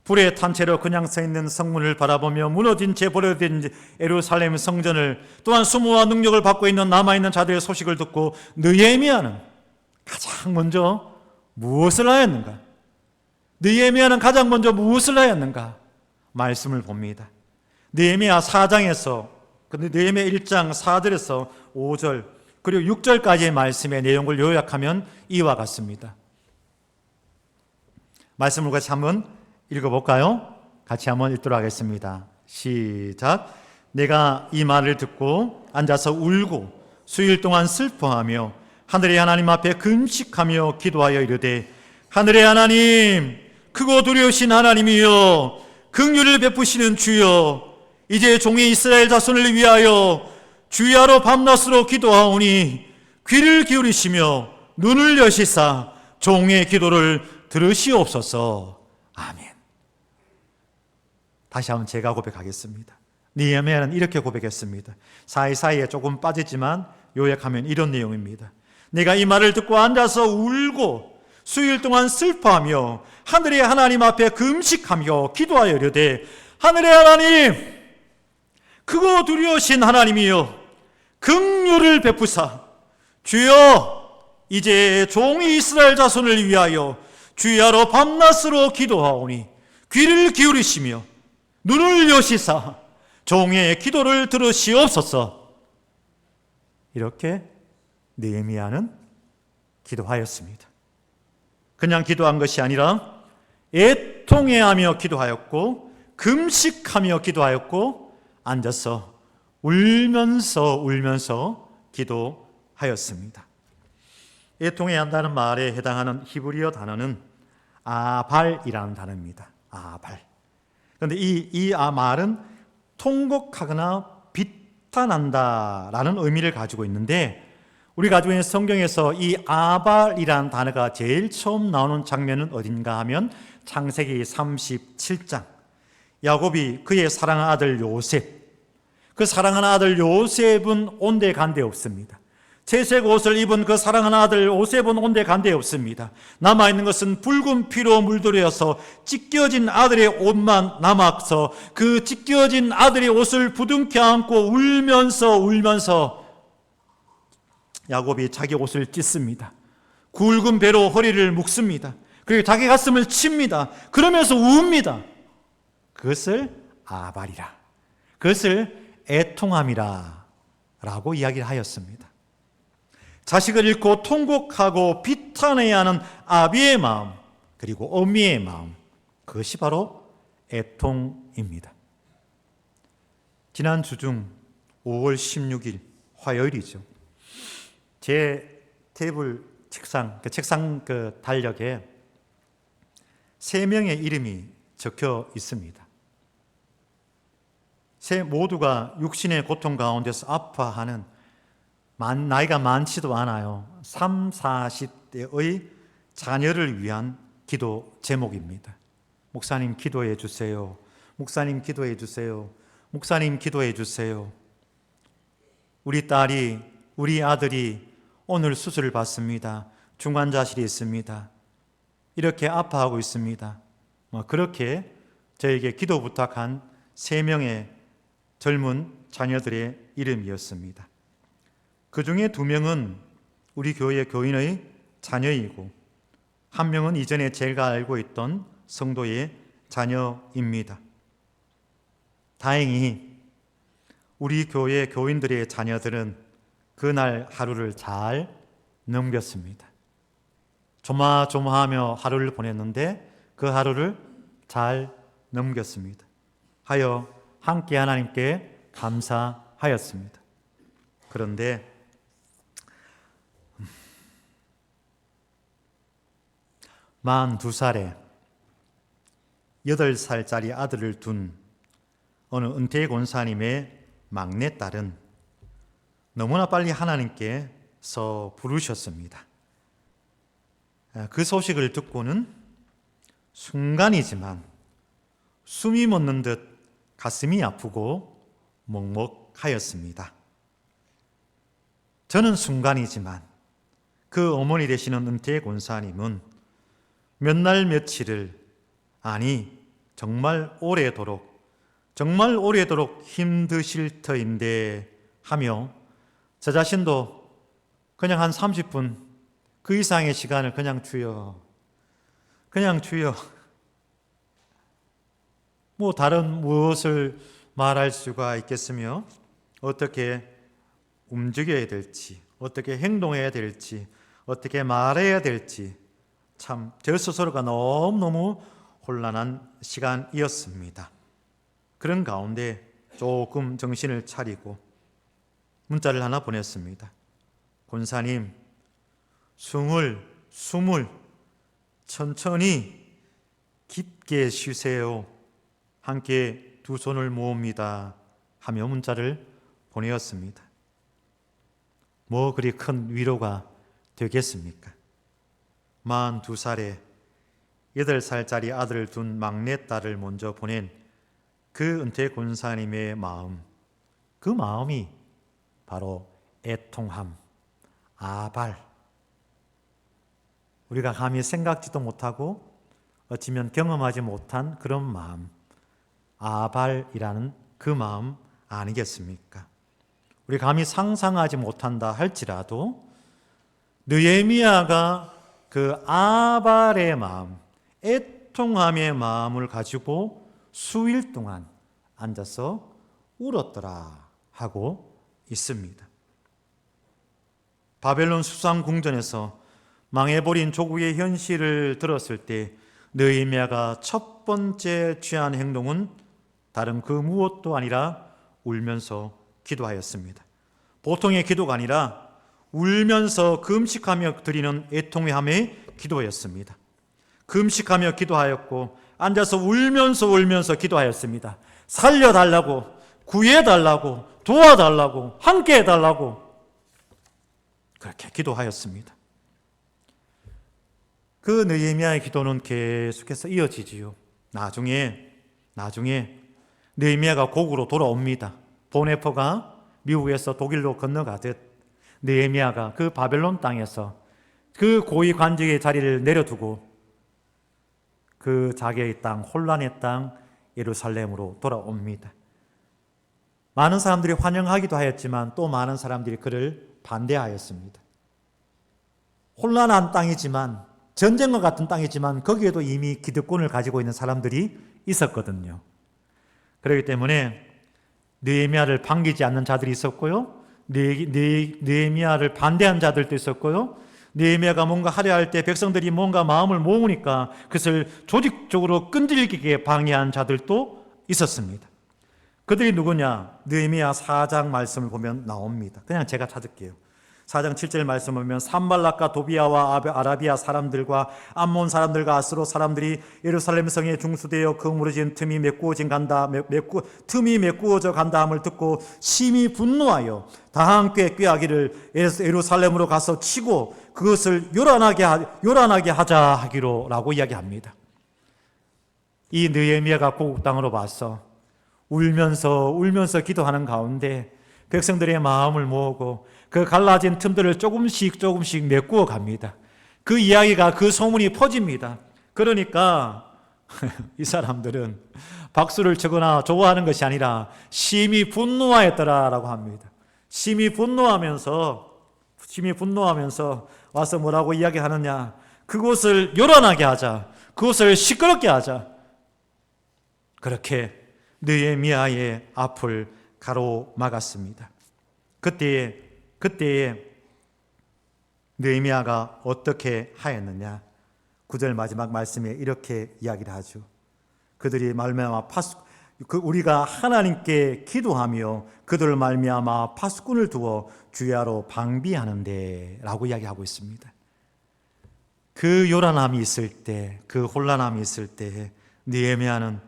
불에 탄 채로 그냥 서 있는 성문을 바라보며 무너진 채 버려진 예루살렘 성전을, 또한 수모와 능력을 받고 있는 남아있는 자들의 소식을 듣고 느헤미야는 가장 먼저 무엇을 하였는가? 느헤미야는 가장 먼저 무엇을 하였는가? 말씀을 봅니다. 느헤미야 4장에서, 느헤미야 1장 4절에서 5절 그리고 6절까지의 말씀의 내용을 요약하면 이와 같습니다. 말씀을 같이 한번 읽어볼까요? 같이 한번 읽도록 하겠습니다. 시작. 내가 이 말을 듣고 앉아서 울고 수일 동안 슬퍼하며 하늘의 하나님 앞에 금식하며 기도하여 이르되, 하늘의 하나님, 크고 두려우신 하나님이여, 긍휼을 베푸시는 주여, 이제 종의 이스라엘 자손을 위하여 주야로 밤낮으로 기도하오니 귀를 기울이시며 눈을 여시사 종의 기도를 들으시옵소서. 아멘. 다시 한번 제가 고백하겠습니다. 느헤미야는 이렇게 고백했습니다. 사이사이에 조금 빠지지만 요약하면 이런 내용입니다. 내가 이 말을 듣고 앉아서 울고 수일 동안 슬퍼하며 하늘의 하나님 앞에 금식하며 기도하여 이르되, 하늘의 하나님, 크고 두려우신 하나님이여, 긍휼을 베푸사 주여, 이제 종이 이스라엘 자손을 위하여 주야로 밤낮으로 기도하오니 귀를 기울이시며 눈을 여시사 종의 기도를 들으시옵소서. 이렇게 느헤미야는 기도하였습니다. 그냥 기도한 것이 아니라 애통해하며 기도하였고, 금식하며 기도하였고, 앉아서 울면서 기도하였습니다. 애통해한다는 말에 해당하는 히브리어 단어는 아발이라는 단어입니다. 아발. 그런데 이 말은 통곡하거나 비탄한다라는 의미를 가지고 있는데, 우리 가지고 있는 성경에서 이 아발이라는 단어가 제일 처음 나오는 장면은 어딘가 하면 창세기 37장. 야곱이 그의 사랑하는 아들 요셉, 그 사랑하는 아들 요셉은 온데 간데 없습니다. 채색 옷을 입은 그 사랑하는 아들 요셉은 온데 간데 없습니다. 남아있는 것은 붉은 피로 물들여서 찢겨진 아들의 옷만 남아서 그 찢겨진 아들의 옷을 부둥켜 안고 울면서 야곱이 자기 옷을 찢습니다. 굵은 배로 허리를 묶습니다. 그리고 자기 가슴을 칩니다. 그러면서 웁니다. 그것을 아발이라, 그것을 애통함이라 라고 이야기를 하였습니다. 자식을 잃고 통곡하고 비탄해야 하는 아비의 마음, 그리고 어미의 마음, 그것이 바로 애통입니다. 지난 주중 5월 16일 화요일이죠. 제 테이블 책상 달력에 3명의 이름이 적혀 있습니다. 모두가 육신의 고통 가운데서 아파하는, 나이가 많지도 않아요. 3, 40대의 자녀를 위한 기도 제목입니다. 목사님 기도해 주세요. 목사님 기도해 주세요. 목사님 기도해 주세요. 우리 딸이, 우리 아들이 오늘 수술을 받습니다. 중환자실에 있습니다. 이렇게 아파하고 있습니다. 그렇게 저에게 기도 부탁한 3명의 젊은 자녀들의 이름이었습니다. 그 중에 2명은 우리 교회 교인의 자녀이고, 1명은 이전에 제가 알고 있던 성도의 자녀입니다. 다행히 우리 교회 교인들의 자녀들은 그날 하루를 잘 넘겼습니다. 조마조마하며 하루를 보냈는데 그 하루를 잘 넘겼습니다. 하여 함께 하나님께 감사하였습니다. 그런데 42살에 8살짜리 아들을 둔 어느 은퇴 권사님의 막내딸은 너무나 빨리 하나님께서 부르셨습니다. 그 소식을 듣고는 순간이지만 숨이 멎는 듯 가슴이 아프고 먹먹하였습니다. 저는 순간이지만 그 어머니 되시는 은퇴 권사님은 몇 날 며칠을, 아니 정말 오래도록 힘드실 터인데 하며 저 자신도 그냥 한 30분 그 이상의 시간을 그냥 주여 뭐 다른 무엇을 말할 수가 있겠으며, 어떻게 움직여야 될지, 어떻게 행동해야 될지, 어떻게 말해야 될지 참 저 스스로가 너무너무 혼란한 시간이었습니다. 그런 가운데 조금 정신을 차리고 문자를 하나 보냈습니다. 권사님, 숨을 천천히 깊게 쉬세요. 함께 두 손을 모읍니다. 하며 문자를 보내었습니다. 뭐 그리 큰 위로가 되겠습니까? 42살에 8살짜리 아들을 둔 막내딸을 먼저 보낸 그 은퇴 권사님의 마음, 그 마음이 바로 애통함, 아발, 우리가 감히 생각지도 못하고 어찌면 경험하지 못한 그런 마음, 아발이라는 그 마음 아니겠습니까? 우리 감히 상상하지 못한다 할지라도 느헤미야가 그 아발의 마음, 애통함의 마음을 가지고 수일 동안 앉아서 울었더라 하고 있습니다. 바벨론 수상궁전에서 망해버린 조국의 현실을 들었을 때 느헤미야가 첫 번째 취한 행동은 다른 그 무엇도 아니라 울면서 기도하였습니다. 보통의 기도가 아니라 울면서 금식하며 드리는 애통함의 기도였습니다. 금식하며 기도하였고 앉아서 울면서 기도하였습니다. 살려달라고, 구해달라고, 도와달라고, 함께 해달라고 그렇게 기도하였습니다. 그 느헤미야의 기도는 계속해서 이어지지요. 나중에 느헤미야가 고국으로 돌아옵니다. 보네퍼가 미국에서 독일로 건너가듯 느헤미야가 그 바벨론 땅에서 그 고위 관직의 자리를 내려두고 그 자기의 땅, 혼란의 땅 예루살렘으로 돌아옵니다. 많은 사람들이 환영하기도 하였지만 또 많은 사람들이 그를 반대하였습니다. 혼란한 땅이지만, 전쟁과 같은 땅이지만 거기에도 이미 기득권을 가지고 있는 사람들이 있었거든요. 그렇기 때문에 느헤미야를 반기지 않는 자들이 있었고요, 느헤미야를 반대한 자들도 있었고요, 느헤미야가 뭔가 하려 할 때 백성들이 뭔가 마음을 모으니까 그것을 조직적으로 끈질기게 방해한 자들도 있었습니다. 그들이 누구냐? 느헤미야 4장 말씀을 보면 나옵니다. 그냥 제가 찾을게요. 4장 7절 말씀을 보면 산발락과 도비아와 아라비아 사람들과 암몬 사람들과 아스로 사람들이 예루살렘 성에 중수되어 그 무너진 틈이 메꾸어져 간다 함을 듣고 심히 분노하여 다 함께 꾀하기를 예루살렘으로 가서 치고 그것을 요란하게 하자 하기로라고 이야기합니다. 이 느헤미야가 고국 땅으로 와서 울면서 기도하는 가운데 백성들의 마음을 모으고 그 갈라진 틈들을 조금씩 메꾸어 갑니다. 그 이야기가, 그 소문이 퍼집니다. 그러니까 이 사람들은 박수를 치거나 좋아하는 것이 아니라 심히 분노하였더라라고 합니다. 심히 분노하면서 와서 뭐라고 이야기하느냐? 그곳을 요란하게 하자, 그곳을 시끄럽게 하자. 그렇게 느헤미야의 앞을 가로막았습니다. 그때에 느헤미야가 어떻게 하였느냐? 9절 마지막 말씀에 이렇게 이야기를 하죠. 그들이 말미암아 우리가 하나님께 기도하며 그들을 말미암아 파수꾼을 두어 주야로 방비하는데 라고 이야기하고 있습니다. 그 요란함이 있을 때, 그 혼란함이 있을 때 느헤미야는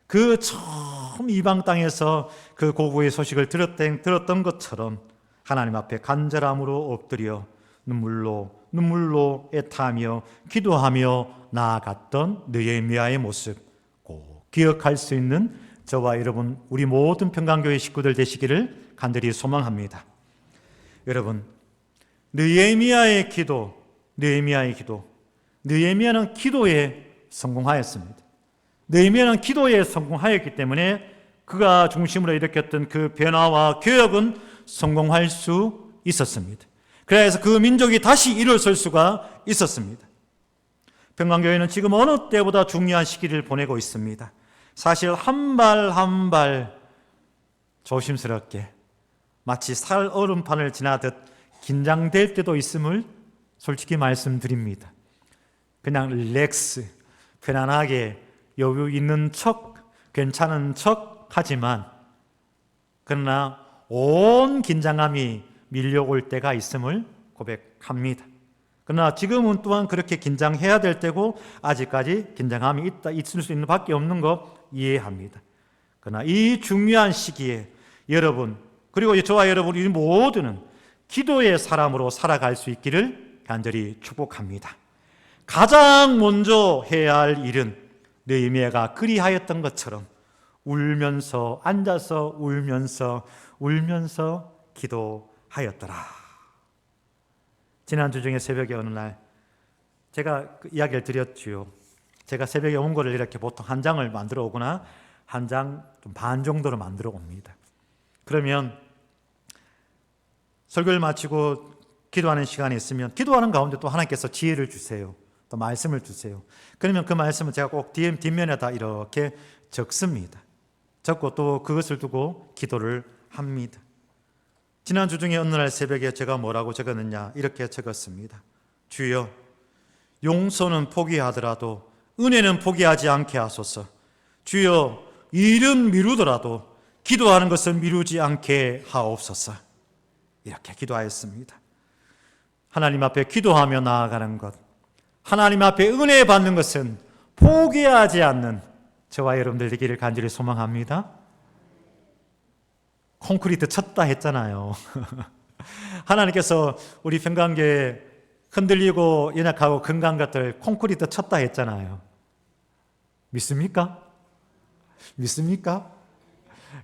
그 처음 이방 땅에서 그 고국의 소식을 들었던 것처럼 하나님 앞에 간절함으로 엎드려 눈물로 애타하며 기도하며 나아갔던 느헤미야의 모습 꼭 기억할 수 있는 저와 여러분, 우리 모든 평강교회 식구들 되시기를 간절히 소망합니다. 여러분, 느헤미야는 기도에 성공하였습니다. 느헤미야는 기도에 성공하였기 때문에 그가 중심으로 일으켰던 그 변화와 개혁은 성공할 수 있었습니다. 그래서 그 민족이 다시 일어설 수가 있었습니다. 평강교회는 지금 어느 때보다 중요한 시기를 보내고 있습니다. 사실 한 발 조심스럽게 마치 살 얼음판을 지나듯 긴장될 때도 있음을 솔직히 말씀드립니다. 그냥 릴렉스, 편안하게 여유 있는 척, 괜찮은 척 하지만 그러나 온 긴장감이 밀려올 때가 있음을 고백합니다. 그러나 지금은 또한 그렇게 긴장해야 될 때고 아직까지 긴장감이 있을 수 있는 밖에 없는 거 이해합니다. 그러나 이 중요한 시기에 여러분 그리고 저와 여러분 우리 모두는 기도의 사람으로 살아갈 수 있기를 간절히 축복합니다. 가장 먼저 해야 할 일은 느헤미야가 그리하였던 것처럼 울면서 앉아서 울면서 기도하였더라. 지난주 중에 새벽에 어느 날 제가 그 이야기를 드렸지요. 제가 새벽에 원고를 이렇게 보통 한 장을 만들어 오거나 한 장 좀 반 정도로 만들어 옵니다. 그러면 설교를 마치고 기도하는 시간이 있으면 기도하는 가운데 또 하나님께서 지혜를 주세요. 또 말씀을 주세요. 그러면 그 말씀을 제가 꼭 뒷면에다 이렇게 적습니다. 적고 또 그것을 두고 기도를 합니다. 지난주 중에 어느 날 새벽에 제가 뭐라고 적었느냐 이렇게 적었습니다. 주여 용서는 포기하더라도 은혜는 포기하지 않게 하소서. 주여 일은 미루더라도 기도하는 것을 미루지 않게 하옵소서. 이렇게 기도하였습니다. 하나님 앞에 기도하며 나아가는 것, 하나님 앞에 은혜 받는 것은 포기하지 않는 저와 여러분들 되기를 간절히 소망합니다. 콘크리트 쳤다 했잖아요. 하나님께서 우리 평강교회 흔들리고 연약하고 건강 것들 콘크리트 쳤다 했잖아요. 믿습니까? 믿습니까?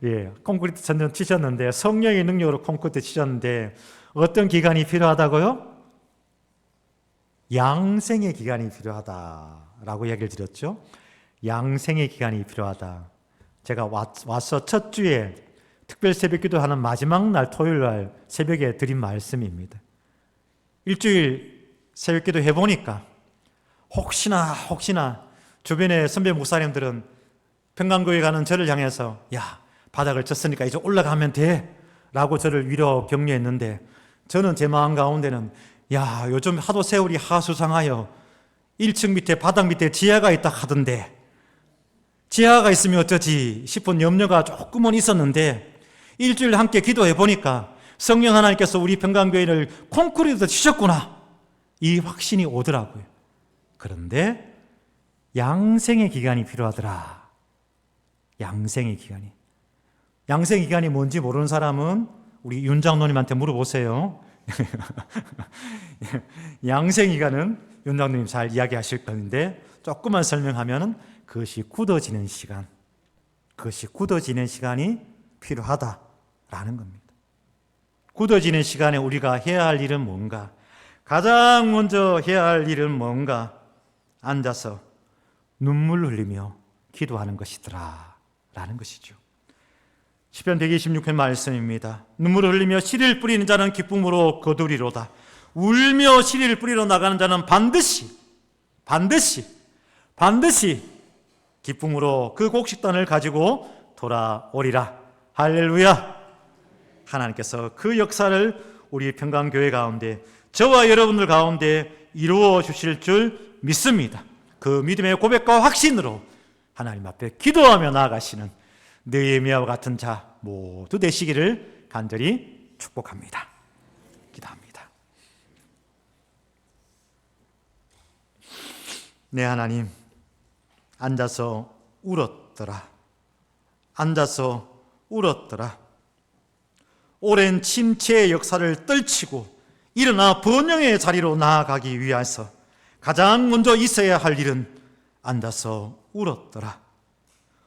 예, 콘크리트 치셨는데 성령의 능력으로 콘크리트 치셨는데 어떤 기간이 필요하다고요? 양생의 기간이 필요하다라고 이야기를 드렸죠. 양생의 기간이 필요하다. 제가 와서 첫 주에 특별 새벽기도 하는 마지막 날 토요일 날 새벽에 드린 말씀입니다. 일주일 새벽기도 해보니까 혹시나 주변의 선배 목사님들은 평강교회 가는 저를 향해서 야 바닥을 쳤으니까 이제 올라가면 돼 라고 저를 위로 격려했는데 저는 제 마음 가운데는 야 요즘 하도 세월이 하수상하여 1층 밑에 바닥 밑에 지하가 있다 하던데 지하가 있으면 어쩌지 싶은 염려가 조금은 있었는데 일주일 함께 기도해 보니까 성령 하나님께서 우리 평강교회를 콘크리트로 치셨구나 이 확신이 오더라고요. 그런데 양생의 기간이 필요하더라. 양생의 기간이 뭔지 모르는 사람은 우리 윤 장로님한테 물어보세요. 양생 기간은 윤 장로님 잘 이야기하실 건데 조금만 설명하면 그것이 굳어지는 시간이 필요하다라는 겁니다. 굳어지는 시간에 우리가 해야 할 일은 뭔가? 가장 먼저 해야 할 일은 뭔가? 앉아서 눈물 흘리며 기도하는 것이더라 라는 것이죠. 시편 126편 말씀입니다. 눈물을 흘리며 씨를 뿌리는 자는 기쁨으로 거두리로다. 울며 씨를 뿌리러 나가는 자는 반드시 기쁨으로 그 곡식단을 가지고 돌아오리라. 할렐루야. 하나님께서 그 역사를 우리 평강교회 가운데 저와 여러분들 가운데 이루어 주실 줄 믿습니다. 그 믿음의 고백과 확신으로 하나님 앞에 기도하며 나아가시는 느헤미야와 같은 자 모두 되시기를 간절히 축복합니다. 기도합니다. 네 하나님, 앉아서 울었더라. 오랜 침체의 역사를 떨치고 일어나 번영의 자리로 나아가기 위해서 가장 먼저 있어야 할 일은 앉아서 울었더라.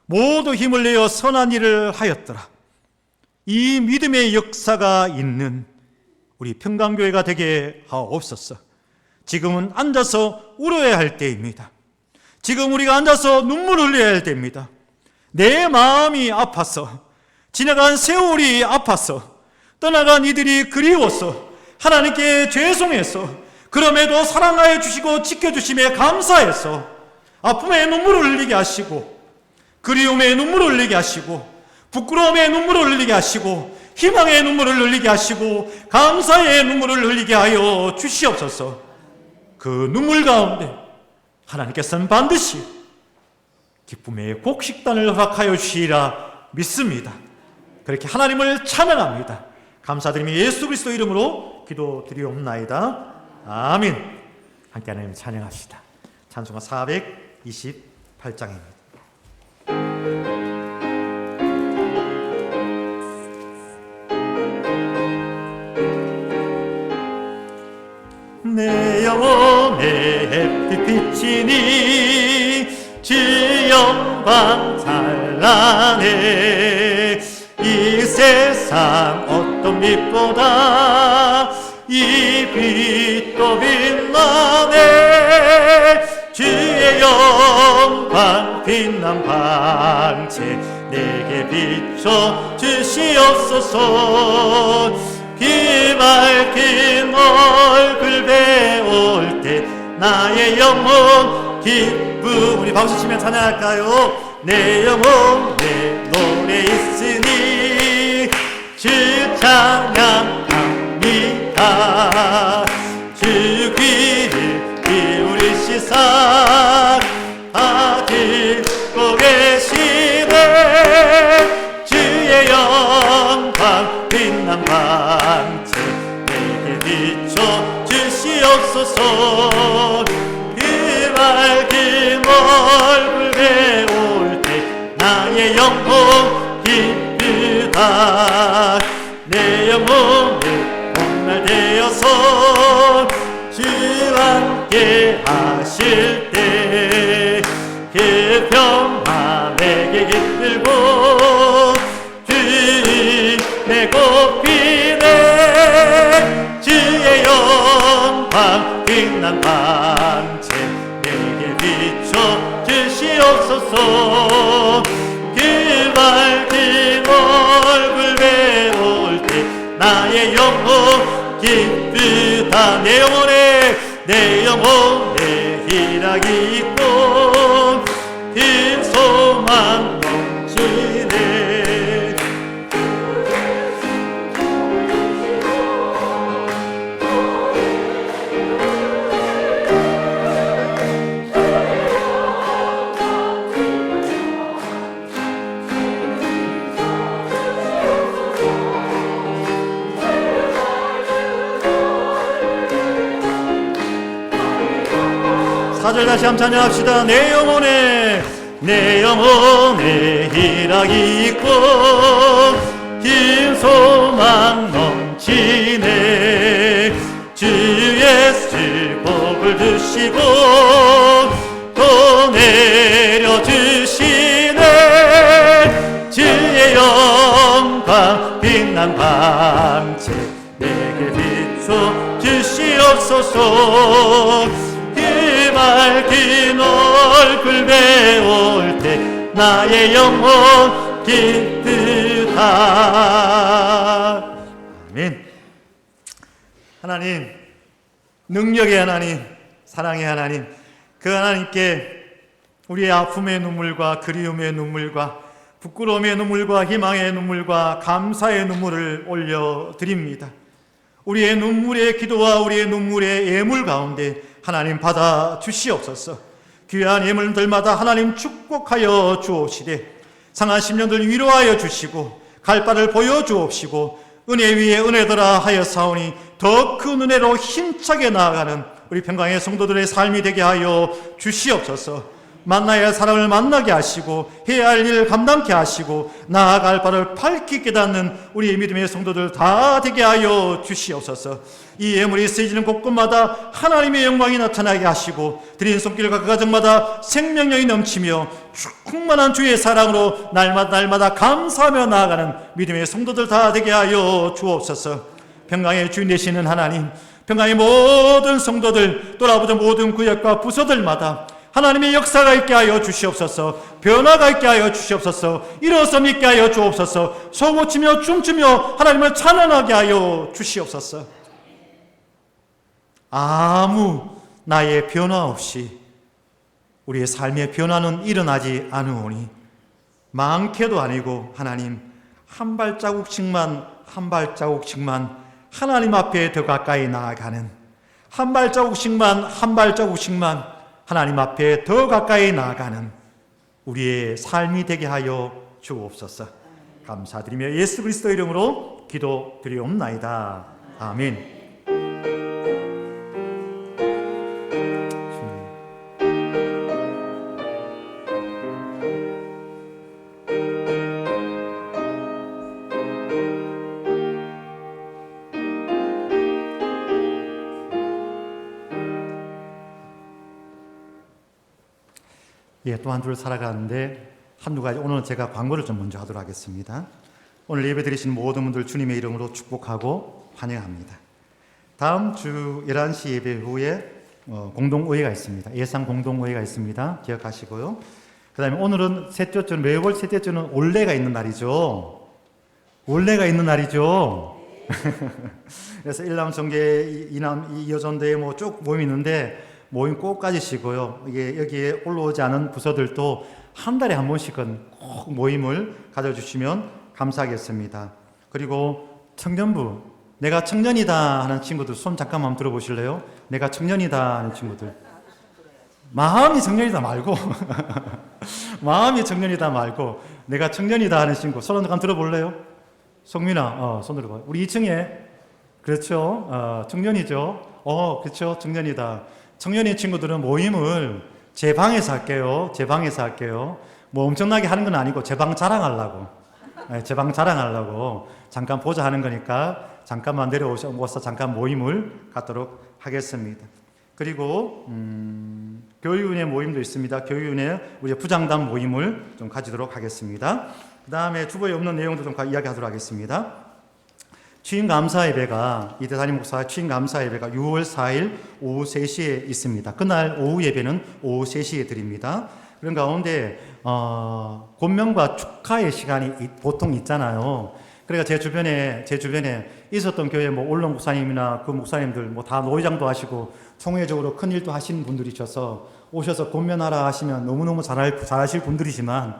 모두 힘을 내어 선한 일을 하였더라. 이 믿음의 역사가 있는 우리 평강교회가 되게 하옵소서. 지금은 앉아서 울어야 할 때입니다. 지금 우리가 앉아서 눈물을 흘려야 할 때입니다. 내 마음이 아파서, 지나간 세월이 아파서, 떠나간 이들이 그리워서, 하나님께 죄송해서, 그럼에도 사랑하여 주시고 지켜주심에 감사해서 아픔의 눈물을 흘리게 하시고, 그리움의 눈물을 흘리게 하시고, 부끄러움의 눈물을 흘리게 하시고, 희망의 눈물을 흘리게 하시고, 감사의 눈물을 흘리게 하여 주시옵소서. 그 눈물 가운데 하나님께서는 반드시 기쁨의 곡식단을 허락하여 주시리라 믿습니다. 그렇게 하나님을 찬양합니다. 감사드리며 예수 그리스도 이름으로 기도드리옵나이다. 아멘. 함께 하나님 찬양합시다. 찬송가 428장입니다. 내 영혼의 햇빛 비치니 주 영광 찬란해. 이 세상 어떤 빛보다 이 빛도 빛나네. 주의 영광 빛난 방채 내게 비춰 주시옵소서. 그 밝은 얼굴 배울 때 나의 영혼 기쁨. 우리 박수 치면 찬양할까요? 내 영혼에 노래 있으니 주 찬양합니다. 주 귀를 기울이시사 다 듣고 계시네. 주의 영광 빛난 방채 내게 비춰 주시옵소서. 그 밝은 얼굴 배울 때 나의 영혼 기쁘다. 내 영혼을 복날 되어서 주와 함께 하실 때 그 평화 내게 깃들고 주의 꽃피네. 주의 영광 빛난 방채 내게 비춰 주시옵소서. 그 밝은 얼굴 배울 때 나의 영혼 기쁘다. 내 영혼에 희락이 있고 그 소망 넘치네. 사절 다시 한번 찬양합시다. 내 영혼에 희락이 있고 긴 소망 넘치네. 주 예수 복을 주시고 또 내려주시네. 주의 영광 빛난 방채 내게 비춰 주시옵소서. 그 밝은 얼굴 배울 때 나의 영혼 기쁘다. 아멘. 하나님, 능력의 하나님, 사랑의 하나님, 그 하나님께 우리의 아픔의 눈물과 그리움의 눈물과 부끄러움의 눈물과 희망의 눈물과 감사의 눈물을 올려드립니다. 우리의 눈물의 기도와 우리의 눈물의 예물 가운데 하나님 받아 주시옵소서. 귀한 예물들마다 하나님 축복하여 주옵시되 상한 심령들 위로하여 주시고 갈 바를 보여주옵시고 은혜 위에 은혜더라 하였사오니 더 큰 은혜로 힘차게 나아가는 우리 평강의 성도들의 삶이 되게 하여 주시옵소서. 만나야 할 사람을 만나게 하시고 해야 할 일을 감당케 하시고 나아갈 바를 밝히 깨닫는 우리의 믿음의 성도들 다 되게 하여 주시옵소서. 이 예물이 쓰여지는 곳곳마다 하나님의 영광이 나타나게 하시고 드린 손길과 그 가정마다 생명력이 넘치며 충만한 주의 사랑으로 날마다 감사하며 나아가는 믿음의 성도들 다 되게 하여 주옵소서. 평강의 주인 되시는 하나님, 평강의 모든 성도들 돌아보던 모든 구역과 부서들마다 하나님의 역사가 있게 하여 주시옵소서. 변화가 있게 하여 주시옵소서. 일어섬 있게 하여 주옵소서. 소고치며 춤추며 하나님을 찬양하게 하여 주시옵소서. 아무 나의 변화 없이 우리의 삶의 변화는 일어나지 않으오니 많게도 아니고 하나님 한 발자국씩만 하나님 앞에 더 가까이 나아가는 한 발자국씩만 하나님 앞에 더 가까이 나아가는 우리의 삶이 되게 하여 주옵소서. 감사드리며 예수 그리스도 이름으로 기도드리옵나이다. 아멘. 예, 또 한 주를 살아가는데 한두 가지 오늘은 제가 광고를 좀 먼저 하도록 하겠습니다. 오늘 예배 드리신 모든 분들 주님의 이름으로 축복하고 환영합니다. 다음 주 11시 예배 후에 공동의회가 있습니다. 예상 공동의회가 있습니다. 기억하시고요. 그 다음에 오늘은 셋째 주, 매월 셋째 주는 올레가 있는 날이죠. 올레가 있는 날이죠. 그래서 일남성계 이여전대에 뭐 쭉 모임이 있는데 모임 꼭 가지시고요. 이게 여기에 올라오지 않은 부서들도 한 달에 한 번씩은 꼭 모임을 가져주시면 감사하겠습니다. 그리고 청년부, 내가 청년이다 하는 친구들 손 잠깐만 한번 들어보실래요? 내가 청년이다 하는 친구들. 마음이 청년이다 말고 마음이 청년이다 말고 내가 청년이다 하는 친구 손 한번 들어볼래요? 성민아, 손 들어봐요. 우리 2층에 그렇죠. 청년이죠. 그렇죠. 청년이다. 청년인 친구들은 모임을 제 방에서 할게요. 제 방에서 할게요. 뭐 엄청나게 하는 건 아니고 제 방 자랑하려고. 제 방 자랑하려고 잠깐 보자 하는 거니까 잠깐만 내려오셔서 잠깐 모임을 갖도록 하겠습니다. 그리고 교육위원회 모임도 있습니다. 교육위원회 우리 부장단 모임을 좀 가지도록 하겠습니다. 그 다음에 주보에 없는 내용도 좀 이야기하도록 하겠습니다. 취임감사 예배가 이대 담임 목사 취임감사 예배가 6월 4일 오후 3시에 있습니다. 그날 오후 예배는 오후 3시에 드립니다. 그런 가운데 권면과 축하의 시간이 보통 있잖아요. 그러니까 제 주변에 있었던 교회 뭐 올론 목사님이나 그 목사님들 뭐 다 노회장도 하시고 총회적으로 큰 일도 하시는 분들이셔서 오셔서 권면하라 하시면 너무너무 잘하실 분들이지만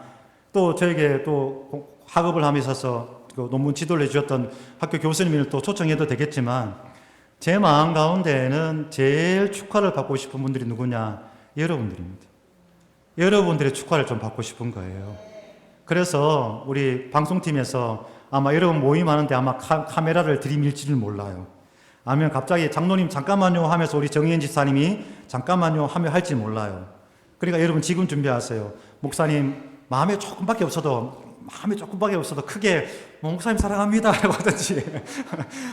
또 저에게 또 학업을 함에 있어서 그 논문 지도를 해주셨던 학교 교수님을 또 초청해도 되겠지만 제 마음 가운데는 제일 축하를 받고 싶은 분들이 누구냐? 여러분들입니다. 여러분들의 축하를 좀 받고 싶은 거예요. 그래서 우리 방송팀에서 아마 여러분 모임하는데 아마 카메라를 들이밀지는 몰라요. 아니면 갑자기 장로님 잠깐만요 하면서 우리 정희연 집사님이 잠깐만요 하며 할지 몰라요. 그러니까 여러분 지금 준비하세요. 목사님 마음에 조금밖에 없어도 크게 뭐 목사님 사랑합니다 라고 하든지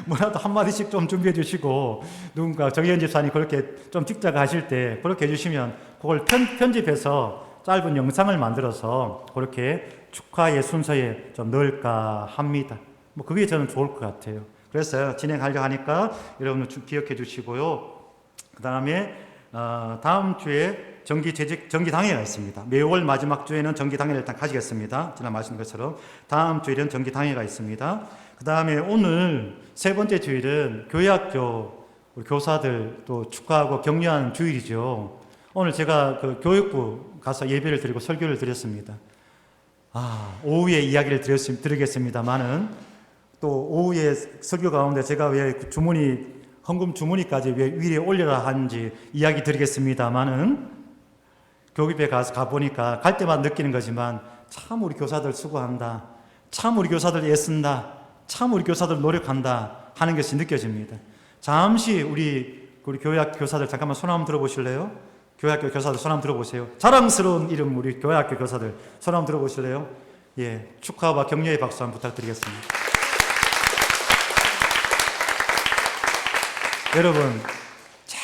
뭐라도 한마디씩 좀 준비해 주시고 누군가 정희연 집사님 그렇게 좀 직접 하실 때 그렇게 해주시면 그걸 편집해서 짧은 영상을 만들어서 그렇게 축하의 순서에 좀 넣을까 합니다. 뭐 그게 저는 좋을 것 같아요. 그래서 진행하려 하니까 여러분 기억해 주시고요. 그 다음에 다음 주에 정기당회가 있습니다. 매월 마지막 주에는 정기당회를 일단 가지겠습니다. 지난 말씀드린 것처럼 다음 주일은 정기당회가 있습니다. 그 다음에 오늘 세 번째 주일은 교회학교 우리 교사들 또 축하하고 격려하는 주일이죠. 오늘 제가 그 교육부 가서 예배를 드리고 설교를 드렸습니다. 오후에 이야기를 드리겠습니다만은 또 오후에 설교 가운데 제가 왜 헌금 주머니까지 왜 위에 올려라 하는지 이야기 드리겠습니다만은 교육에 가보니까 갈 때마다 느끼는 거지만 참 우리 교사들 수고한다. 참 우리 교사들 애쓴다. 참 우리 교사들 노력한다 하는 것이 느껴집니다. 잠시 우리 교회학교 교사들 잠깐만 손 한번 들어보실래요? 교회학교 교사들 손 한번 들어보세요. 자랑스러운 이름 우리 교회학교 교사들 손 한번 들어보실래요? 예, 축하와 격려의 박수 한번 부탁드리겠습니다. 여러분 쫙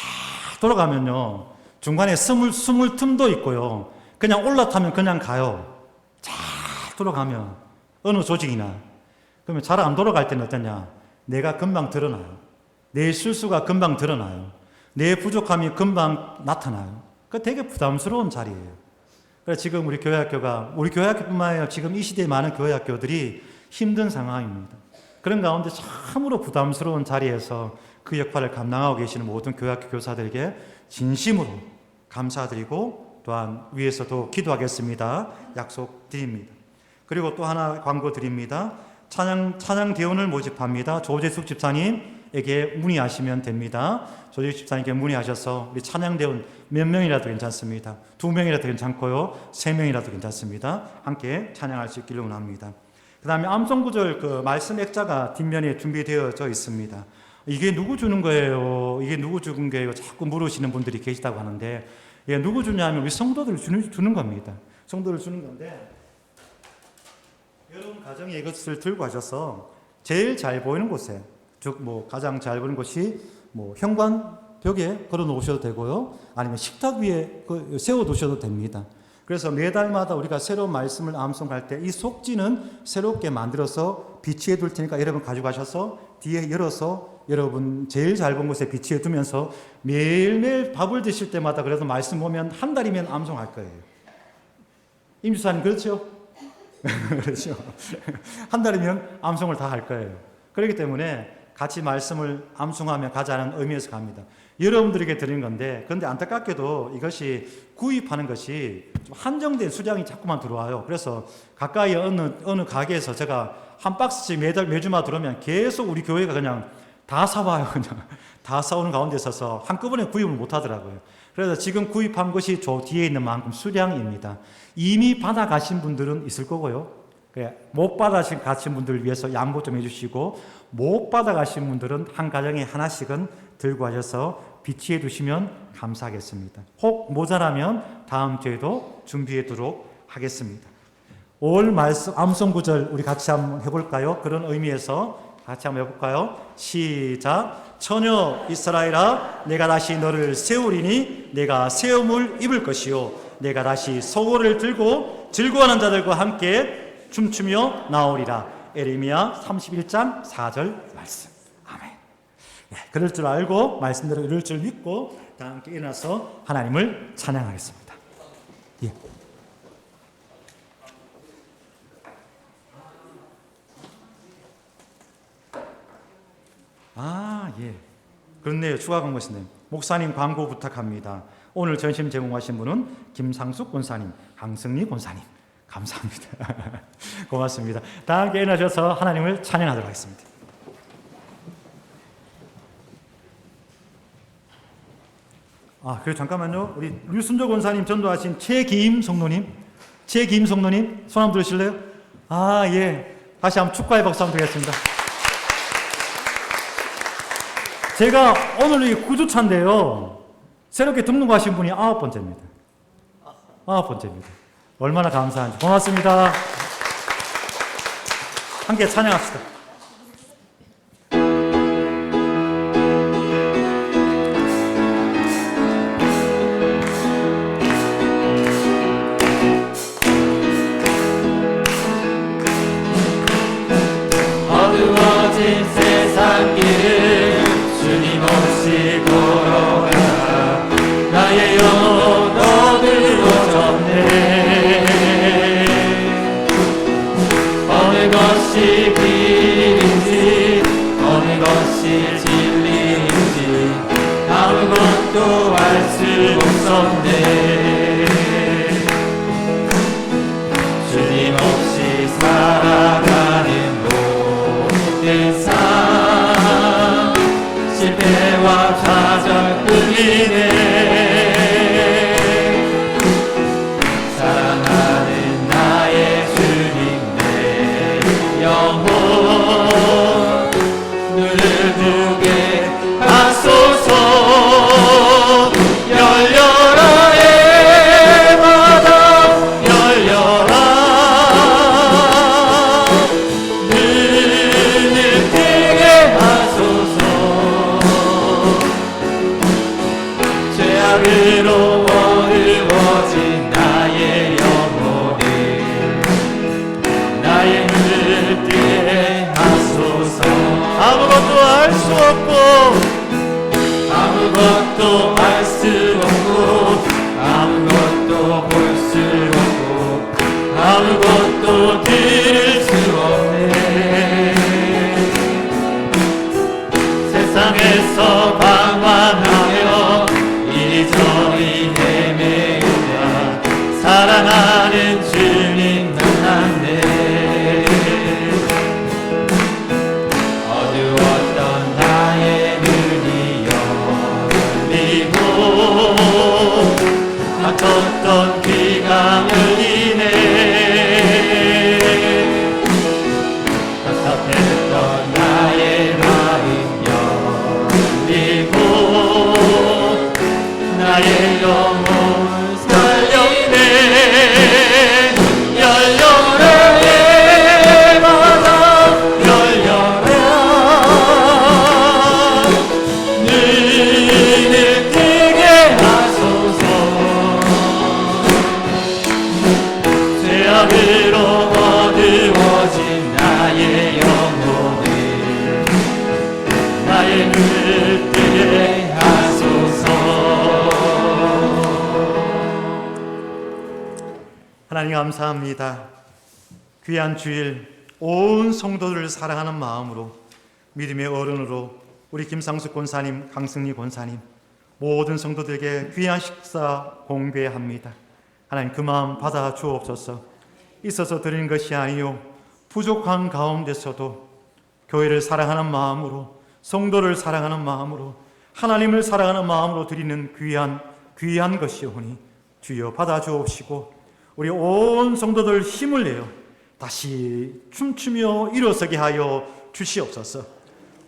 돌아가면요 중간에 숨을 틈도 있고요 그냥 올라타면 그냥 가요. 쫙 돌아가면 어느 조직이나 그러면 잘 안 돌아갈 때는 어떠냐? 내가 금방 드러나요. 내 실수가 금방 드러나요. 내 부족함이 금방 나타나요. 그 되게 부담스러운 자리예요. 그래서 지금 우리 교회학교뿐만 아니라 지금 이 시대의 많은 교회학교들이 힘든 상황입니다. 그런 가운데 참으로 부담스러운 자리에서 그 역할을 감당하고 계시는 모든 교회학교 교사들에게 진심으로 감사드리고 또한 위에서도 기도하겠습니다. 약속드립니다. 그리고 또 하나 광고 드립니다. 찬양 대원을 모집합니다. 조재숙 집사님 조직집사님에게 문의하시면 됩니다. 조직집사님께 문의하셔서 우리 찬양대원 몇 명이라도 괜찮습니다. 2명이라도 괜찮고요. 3명이라도 괜찮습니다. 함께 찬양할 수 있기를 원합니다. 그 다음에 암송구절 그 말씀 액자가 뒷면에 준비되어져 있습니다. 이게 누구 주는 거예요? 이게 누구 주는 거예요? 자꾸 물으시는 분들이 계시다고 하는데, 예, 누구 주냐면 우리 성도들 주는 겁니다. 성도를 주는 건데, 여러분 가정에 이것을 들고 가셔서 제일 잘 보이는 곳에, 즉 뭐 가장 잘 보이는 곳이 뭐 현관 벽에 걸어 놓으셔도 되고요, 아니면 식탁 위에 세워 두셔도 됩니다. 그래서 매달마다 우리가 새로운 말씀을 암송할 때 이 속지는 새롭게 만들어서 비치해 둘 테니까 여러분 가져가셔서 뒤에 열어서 여러분 제일 잘 본 곳에 비치해 두면서 매일매일 밥을 드실 때마다 그래도 말씀 보면 한 달이면 암송할 거예요. 임주사님 그렇죠? 그렇죠. 한 달이면 암송을 다 할 거예요. 그렇기 때문에 같이 말씀을 암송하며 가자는 의미에서 갑니다. 여러분들에게 드리는 건데, 그런데 안타깝게도 이것이 구입하는 것이 좀 한정된 수량이 자꾸만 들어와요. 그래서 가까이 어느 가게에서 제가 한 박스씩 매주마다 들어오면 계속 우리 교회가 그냥 다 사와요. 그냥 다 사오는 가운데 있어서 한꺼번에 구입을 못 하더라고요. 그래서 지금 구입한 것이 저 뒤에 있는 만큼 수량입니다. 이미 받아가신 분들은 있을 거고요. 못 받아가신 분들을 위해서 양보 좀 해주시고, 못 받아가신 분들은 한 가정에 하나씩은 들고 가셔서 비치해 두시면 감사하겠습니다. 혹 모자라면 다음 주에도 준비해 두도록 하겠습니다. 5월 말씀 암송 구절 우리 같이 한번 해볼까요? 그런 의미에서 같이 한번 해볼까요? 시작. 처녀 이스라엘아, 내가 다시 너를 세우리니 내가 세움을 입을 것이요, 내가 다시 소고를 들고 즐거워하는 자들과 함께 춤추며 나오리라. 에레미야 31장 4절 말씀. 아멘. 네, 그럴 줄 알고 말씀대로 이럴 줄 믿고 다 함께 일어나서 하나님을 찬양하겠습니다. 예. 예. 그렇네요. 추가 광고시네요. 목사님 광고 부탁합니다. 오늘 전심 제공하신 분은 김상숙 권사님, 강승리 권사님. 감사합니다. 고맙습니다. 다 함께 일어나셔서 하나님을 찬양하도록 하겠습니다. 그리고 잠깐만요. 우리 류순조 권사님 전도하신 최기임 성도님 손 한번 들으실래요? 예. 다시 한번 축하의 박수 한번 드리겠습니다. 제가 오늘 이 9주차인데요. 새롭게 등록하신 분이 9번째입니다. 9번째입니다. 얼마나 감사한지. 고맙습니다. 함께 찬양합시다. 어두워진 세상 길을 주님 없이 걸어가 나의 영혼 어두워졌네. 어느 것이 길인지 어느 것이 진리인지 아무것도 알 수 없었네. 주님 없이 살아가는 모든 삶 실패와 좌절뿐이네. 사랑하는 나의 주님 내 영혼 눈을 두게 하소서. 열려라 애마다 열려라. 눈을 뜨게 하소서. 죄악으로 어두워진 나의 영혼을 나의 눈을 뜨게 하소서. 아무것도 알 수 없고 아무것도 알 수 없고 아무것도 볼 수 없고 아무것도 들을 수 없네. 세상에서 방황하며 이리저리 헤매다 사랑하는 주님 만났네. 어두웠던 나의 감사합니다. 귀한 주일 온 성도들을 사랑하는 마음으로 믿음의 어른으로 우리 김상숙 권사님, 강승리 권사님 모든 성도들에게 귀한 식사 공개합니다. 하나님 그 마음 받아 주옵소서. 있어서 드리는 것이 아니요 부족한 가운데서도 교회를 사랑하는 마음으로 성도를 사랑하는 마음으로 하나님을 사랑하는 마음으로 드리는 귀한 것이오니 주여 받아 주옵시고 우리 온 성도들 힘을 내어 다시 춤추며 일어서게 하여 주시옵소서.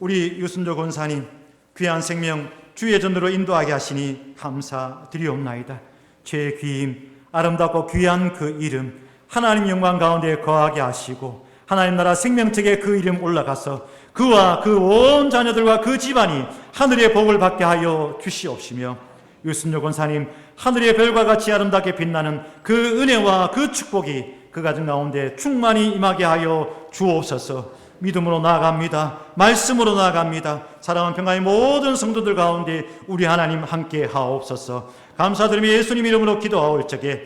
우리 유순조 권사님 귀한 생명 주의 전으로 인도하게 하시니 감사드리옵나이다. 죄의 귀임 아름답고 귀한 그 이름 하나님 영광 가운데 거하게 하시고 하나님 나라 생명책에 그 이름 올라가서 그와 그 온 자녀들과 그 집안이 하늘의 복을 받게 하여 주시옵시며 유순조 권사님 하늘의 별과 같이 아름답게 빛나는 그 은혜와 그 축복이 그 가정 가운데 충만히 임하게 하여 주옵소서. 믿음으로 나아갑니다. 말씀으로 나아갑니다. 사랑하는 평강의 모든 성도들 가운데 우리 하나님 함께 하옵소서. 감사드리며 예수님 이름으로 기도하올 적에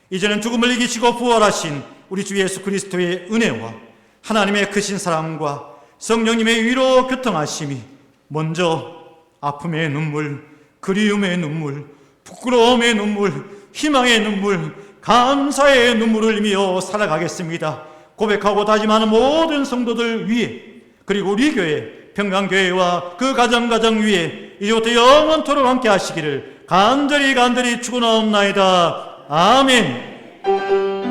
이제는 죽음을 이기시고 부활하신 우리 주 예수 그리스도의 은혜와 하나님의 크신 사랑과 성령님의 위로 교통하심이 먼저 아픔의 눈물, 그리움의 눈물, 부끄러움의 눈물, 희망의 눈물, 감사의 눈물을 흘리며 살아가겠습니다. 고백하고 다짐하는 모든 성도들 위에 그리고 우리 교회 평강교회와 그 가정 위에 이제부터 영원토록 함께 하시기를 간절히 축원하옵나이다. 아멘.